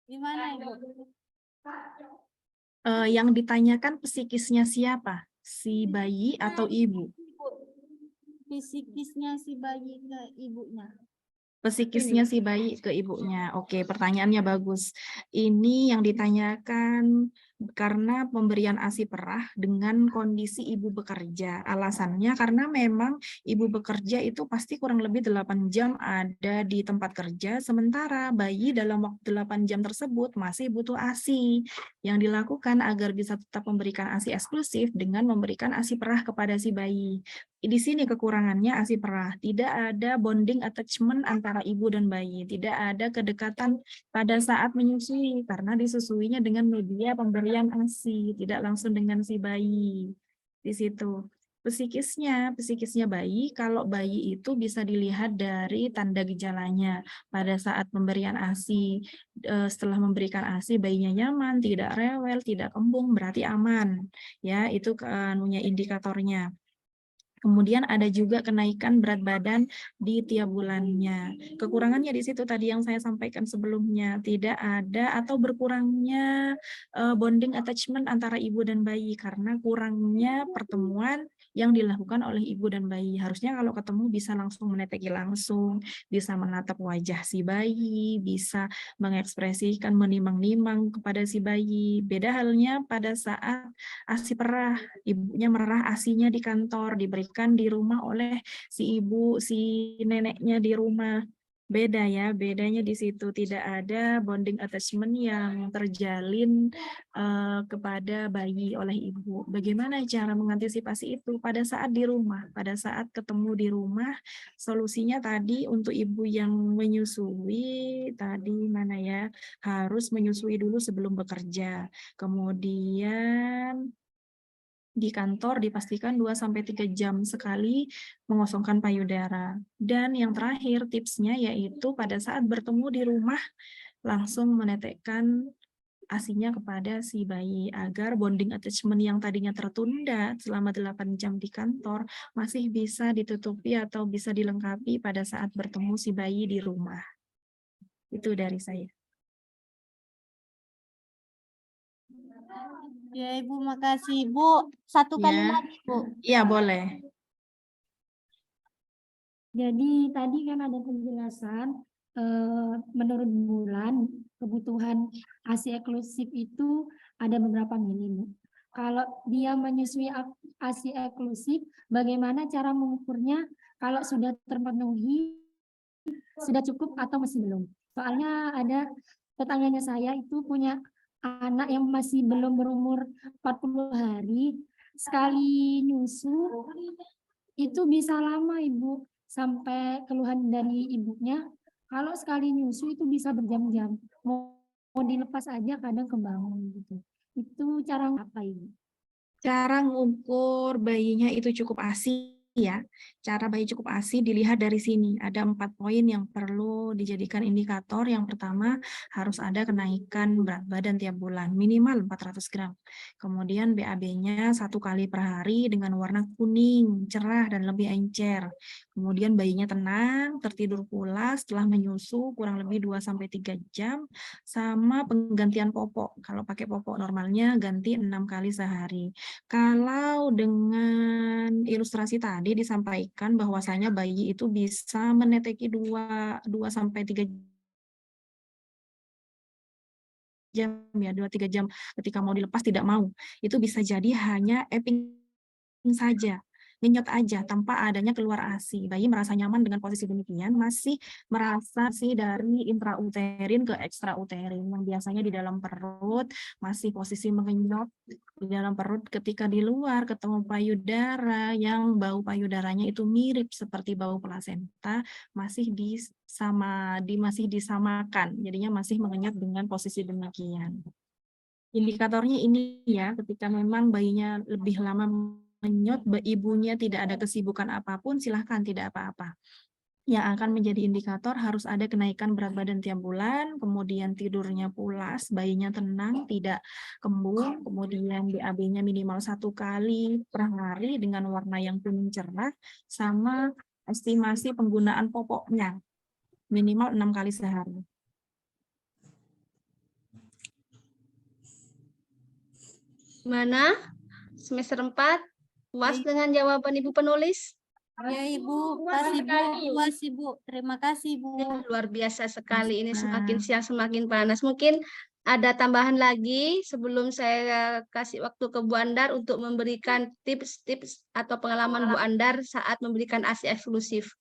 Gimana Ibu? Yang ditanyakan psikisnya siapa? Si bayi atau ibu? Psikisnya si bayi ke ibunya. Psikisnya si bayi ke ibunya. Oke, pertanyaannya bagus. Ini yang ditanyakan karena pemberian ASI perah dengan kondisi ibu bekerja. Alasannya karena memang ibu bekerja itu pasti kurang lebih 8 jam ada di tempat kerja, sementara bayi dalam waktu 8 jam tersebut masih butuh ASI. Yang dilakukan agar bisa tetap memberikan ASI eksklusif dengan memberikan ASI perah kepada si bayi. Di sini kekurangannya ASI perah, tidak ada bonding attachment antara ibu dan bayi, tidak ada kedekatan pada saat menyusui karena disusuinya dengan media pemberian ASI, tidak langsung dengan si bayi. Di situ. Psikisnya bayi, kalau bayi itu bisa dilihat dari tanda gejalanya pada saat pemberian ASI. Setelah memberikan ASI bayinya nyaman, tidak rewel, tidak kembung, berarti aman. Ya, itu indikatornya. Kemudian ada juga kenaikan berat badan di tiap bulannya. Kekurangannya di situ tadi yang saya sampaikan sebelumnya, tidak ada atau berkurangnya bonding attachment antara ibu dan bayi karena kurangnya pertemuan yang dilakukan oleh ibu dan bayi. Harusnya kalau ketemu bisa langsung meneteki langsung, bisa menatap wajah si bayi, bisa mengekspresikan menimang-nimang kepada si bayi. Beda halnya pada saat ASI perah, ibunya merah ASInya di kantor, diberikan di rumah oleh si ibu, si neneknya di rumah. Beda ya, bedanya di situ tidak ada bonding attachment yang terjalin kepada bayi oleh ibu. Bagaimana cara mengantisipasi itu pada saat di rumah? Pada saat ketemu di rumah, solusinya tadi untuk ibu yang menyusui, tadi mana ya, harus menyusui dulu sebelum bekerja. Kemudian di kantor dipastikan 2-3 jam sekali mengosongkan payudara. Dan yang terakhir tipsnya yaitu pada saat bertemu di rumah langsung menetekkan ASI-nya kepada si bayi agar bonding attachment yang tadinya tertunda selama 8 jam di kantor masih bisa ditutupi atau bisa dilengkapi pada saat bertemu si bayi di rumah. Itu dari saya. Ya Ibu, makasih Bu. Satu kali Ya. lagi Bu. Iya, boleh. Jadi tadi kan ada penjelasan menurut bulan kebutuhan ASI eksklusif itu ada beberapa mili. Kalau dia menyusui ASI eksklusif, bagaimana cara mengukurnya? Kalau sudah terpenuhi, sudah cukup atau masih belum? Soalnya ada tetangganya saya itu punya anak yang masih belum berumur 40 hari, sekali nyusu itu bisa lama Ibu, sampai keluhan dari ibunya, kalau sekali nyusu itu bisa berjam-jam, mau dilepas aja kadang kebangun gitu. Itu cara apa Ibu? Cara mengukur bayinya itu cukup ASI ya, cara bayi cukup ASI dilihat dari sini. Ada 4 poin yang perlu dijadikan indikator. Yang pertama, harus ada kenaikan berat badan tiap bulan, minimal 400 gram. Kemudian BAB-nya 1 kali per hari dengan warna kuning, cerah, dan lebih encer. Kemudian bayinya tenang, tertidur pulas setelah menyusu kurang lebih 2-3 jam, sama penggantian popok. Kalau pakai popok normalnya ganti 6 kali sehari. Kalau dengan ilustrasi tadi disampaikan bahwasanya bayi itu bisa meneteki 2-3 jam ya, 2-3 jam ketika mau dilepas tidak mau. Itu bisa jadi hanya epping saja, ngenyot aja tanpa adanya keluar ASI. Bayi merasa nyaman dengan posisi demikian, masih merasa sih dari intrauterin ke ekstrauterin yang biasanya di dalam perut masih posisi mengenyot di dalam perut, ketika di luar ketemu payudara yang bau payudaranya itu mirip seperti bau plasenta, masih disamakan, jadinya masih mengenyot dengan posisi demikian. Indikatornya ini ya, ketika memang bayinya lebih lama menyot, ibunya tidak ada kesibukan apapun, silahkan tidak apa-apa. Yang akan menjadi indikator harus ada kenaikan berat badan tiap bulan, kemudian tidurnya pulas, bayinya tenang, tidak kembung, kemudian BAB-nya minimal 1 kali per hari dengan warna yang kuning cerah, sama estimasi penggunaan popoknya minimal 6 kali sehari. Gimana? Semester 4, puas dengan jawaban Ibu penulis? Ya Ibu, kasih Bu, puas Ibu. Terima kasih Bu. Luar biasa sekali, ini semakin siang semakin panas. Mungkin ada tambahan lagi sebelum saya kasih waktu ke Bu Andar untuk memberikan tips-tips atau pengalaman Bu Andar saat memberikan ASI eksklusif.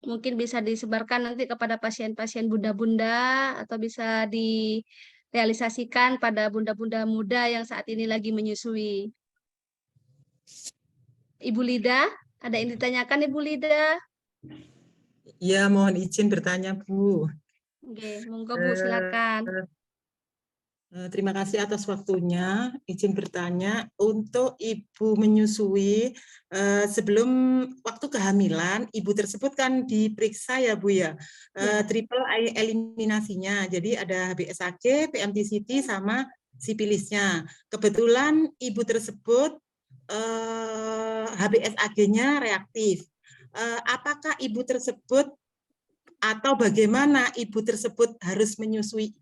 Mungkin bisa disebarkan nanti kepada pasien-pasien bunda-bunda atau bisa direalisasikan pada bunda-bunda muda yang saat ini lagi menyusui. Ibu Lida, ada yang ditanyakan Ibu Lida? Ya, mohon izin bertanya, Bu. Oke, monggo Bu, silakan. Terima kasih atas waktunya. Izin bertanya, untuk ibu menyusui, sebelum waktu kehamilan, ibu tersebut kan diperiksa ya Bu ya, triple eliminasinya. Jadi ada BSAG, PMTCT, sama sipilisnya. Kebetulan ibu tersebut HBsAg-nya reaktif. Apakah ibu tersebut atau bagaimana ibu tersebut harus menyusui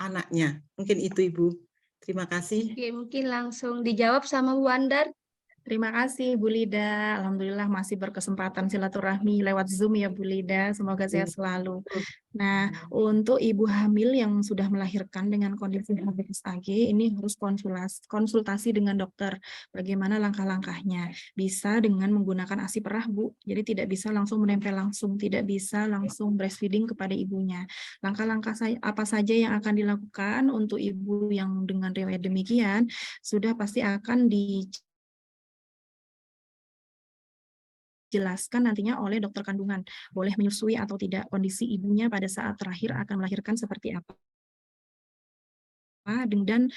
anaknya? Mungkin itu Ibu. Terima kasih. Oke, mungkin langsung dijawab sama Bu Andar. Terima kasih Bu Lida. Alhamdulillah masih berkesempatan silaturahmi lewat Zoom ya Bu Lida. Semoga sehat selalu. Nah, untuk ibu hamil yang sudah melahirkan dengan kondisi HBsAg, ini harus konsultasi dengan dokter. Bagaimana langkah-langkahnya? Bisa dengan menggunakan ASI perah Bu. Jadi tidak bisa langsung menempel langsung, tidak bisa langsung breastfeeding kepada ibunya. Langkah-langkah apa saja yang akan dilakukan untuk ibu yang dengan riwayat demikian, sudah pasti akan dijelaskan nantinya oleh dokter kandungan, boleh menyusui atau tidak, kondisi ibunya pada saat terakhir akan melahirkan seperti apa, dan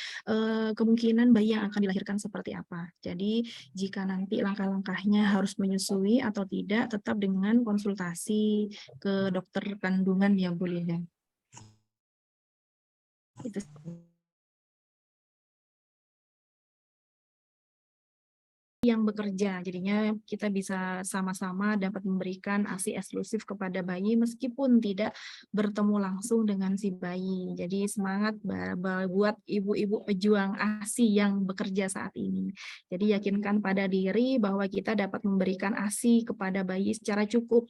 kemungkinan bayi yang akan dilahirkan seperti apa. Jadi jika nanti langkah-langkahnya harus menyusui atau tidak, tetap dengan konsultasi ke dokter kandungan ya Bu Lida. Itu yang bekerja, jadinya kita bisa sama-sama dapat memberikan ASI eksklusif kepada bayi meskipun tidak bertemu langsung dengan si bayi. Jadi semangat buat ibu-ibu pejuang ASI yang bekerja saat ini. Jadi yakinkan pada diri bahwa kita dapat memberikan ASI kepada bayi secara cukup.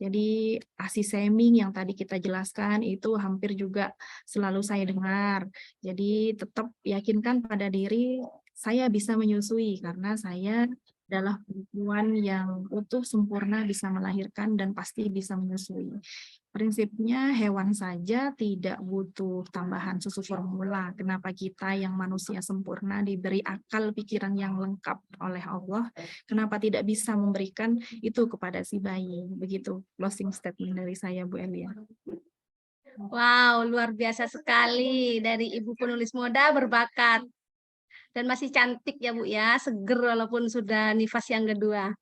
Jadi ASI shaming yang tadi kita jelaskan itu hampir juga selalu saya dengar. Jadi tetap yakinkan pada diri, saya bisa menyusui karena saya adalah perempuan yang utuh sempurna, bisa melahirkan dan pasti bisa menyusui. Prinsipnya hewan saja tidak butuh tambahan susu formula. Kenapa kita yang manusia sempurna diberi akal pikiran yang lengkap oleh Allah, kenapa tidak bisa memberikan itu kepada si bayi? Begitu closing statement dari saya Bu Elia. Wow, luar biasa sekali dari ibu penulis muda berbakat. Dan masih cantik ya Bu ya, seger walaupun sudah nifas yang kedua.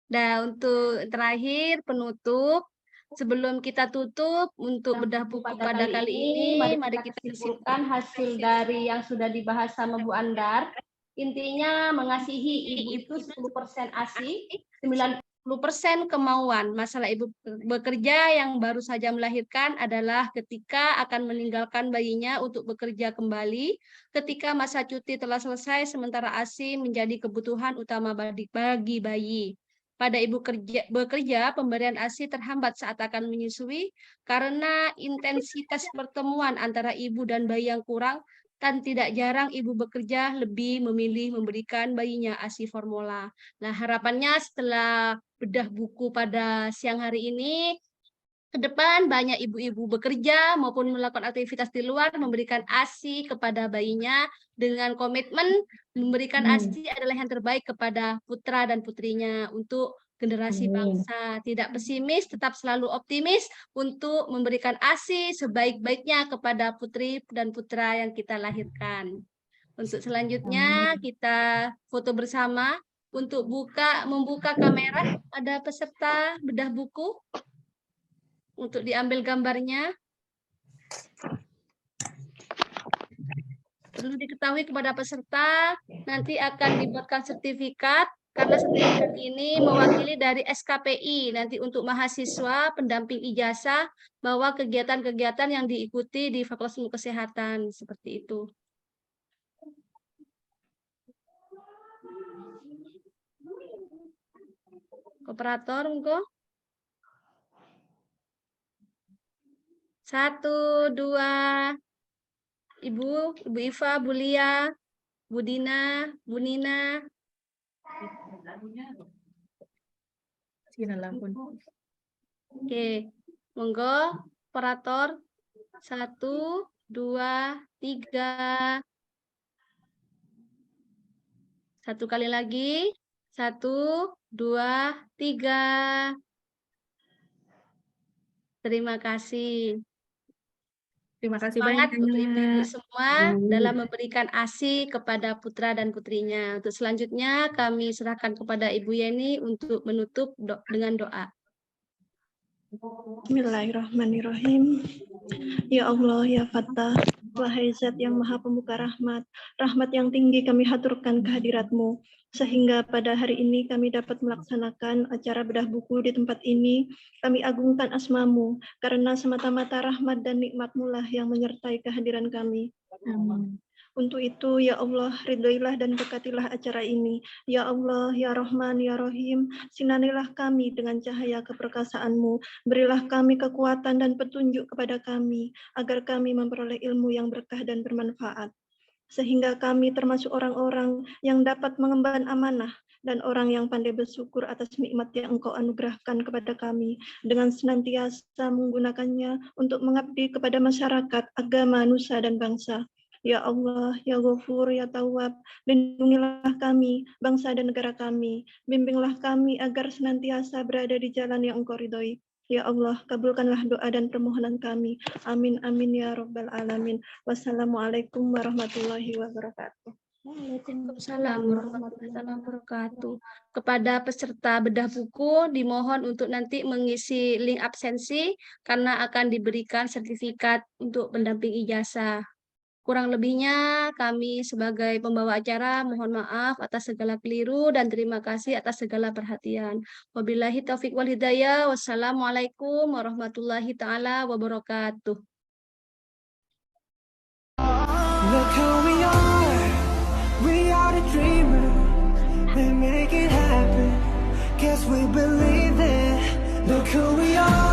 Dan untuk terakhir penutup, sebelum kita tutup untuk bedah buku pada kali ini, mari kita simpulkan hasil dari yang sudah dibahas sama Bu Andar. Intinya mengasihi ibu itu 10% ASI, 90% kemauan. Masalah ibu bekerja yang baru saja melahirkan adalah ketika akan meninggalkan bayinya untuk bekerja kembali, ketika masa cuti telah selesai sementara ASI menjadi kebutuhan utama bagi bayi. Pada ibu bekerja, pemberian ASI terhambat saat akan menyusui karena intensitas pertemuan antara ibu dan bayi yang kurang, dan tidak jarang ibu bekerja lebih memilih memberikan bayinya ASI formula. Nah, harapannya setelah bedah buku pada siang hari ini, ke depan banyak ibu-ibu bekerja maupun melakukan aktivitas di luar memberikan ASI kepada bayinya dengan komitmen memberikan ASI adalah yang terbaik kepada putra dan putrinya untuk generasi bangsa. Tidak pesimis, tetap selalu optimis untuk memberikan ASI sebaik-baiknya kepada putri dan putra yang kita lahirkan. Untuk selanjutnya kita foto bersama untuk membuka kamera. Ada peserta bedah buku untuk diambil gambarnya. Perlu diketahui kepada peserta, nanti akan dibuatkan sertifikat, karena sertifikat ini mewakili dari SKPI, nanti untuk mahasiswa, pendamping ijazah, bahwa kegiatan-kegiatan yang diikuti di Fakultas Ilmu Kesehatan, seperti itu. Operator, monggo. 1, 2, Ibu Iva, Bu Lia, Bu Dina, Bu Nina. Oke, monggo operator. 1, 2, 3. Satu kali lagi. 1, 2, 3. Terima kasih. Terima kasih Semangat banyak. untuk ibu-ibu semua dalam memberikan ASI kepada putra dan putrinya. Untuk selanjutnya kami serahkan kepada Ibu Yeni untuk menutup dengan doa. Bismillahirrahmanirrahim. Ya Allah, ya Fattah, wahai Zat yang Maha Pembuka rahmat, rahmat yang tinggi kami haturkan kehadirat-Mu, sehingga pada hari ini kami dapat melaksanakan acara bedah buku di tempat ini. Kami agungkan asma-Mu, karena semata-mata rahmat dan nikmat-Mu lah yang menyertai kehadiran kami. Amin. Untuk itu, ya Allah, ridhoilah dan berkatilah acara ini. Ya Allah, ya Rahman, ya Rahim, sinanilah kami dengan cahaya keperkasaan-Mu. Berilah kami kekuatan dan petunjuk kepada kami, agar kami memperoleh ilmu yang berkah dan bermanfaat. Sehingga kami termasuk orang-orang yang dapat mengemban amanah dan orang yang pandai bersyukur atas nikmat yang Engkau anugerahkan kepada kami dengan senantiasa menggunakannya untuk mengabdi kepada masyarakat, agama, nusa, dan bangsa. Ya Allah, ya Ghafur, ya Tawwab, lindungilah kami, bangsa dan negara kami. Bimbinglah kami agar senantiasa berada di jalan yang Engkau ridhoi. Ya Allah, kabulkanlah doa dan permohonan kami. Amin, amin, ya Rabbal Alamin. Wassalamualaikum warahmatullahi wabarakatuh. Waalaikumsalam warahmatullahi wabarakatuh. Kepada peserta bedah buku dimohon untuk nanti mengisi link absensi karena akan diberikan sertifikat untuk pendamping ijazah. Kurang lebihnya kami sebagai pembawa acara mohon maaf atas segala keliru dan terima kasih atas segala perhatian. Wabillahi taufiq wal hidayah. Wassalamualaikum warahmatullahi taala wabarakatuh. Look who we are the dreamers, we make it happen, guess we believe it. Look who we are.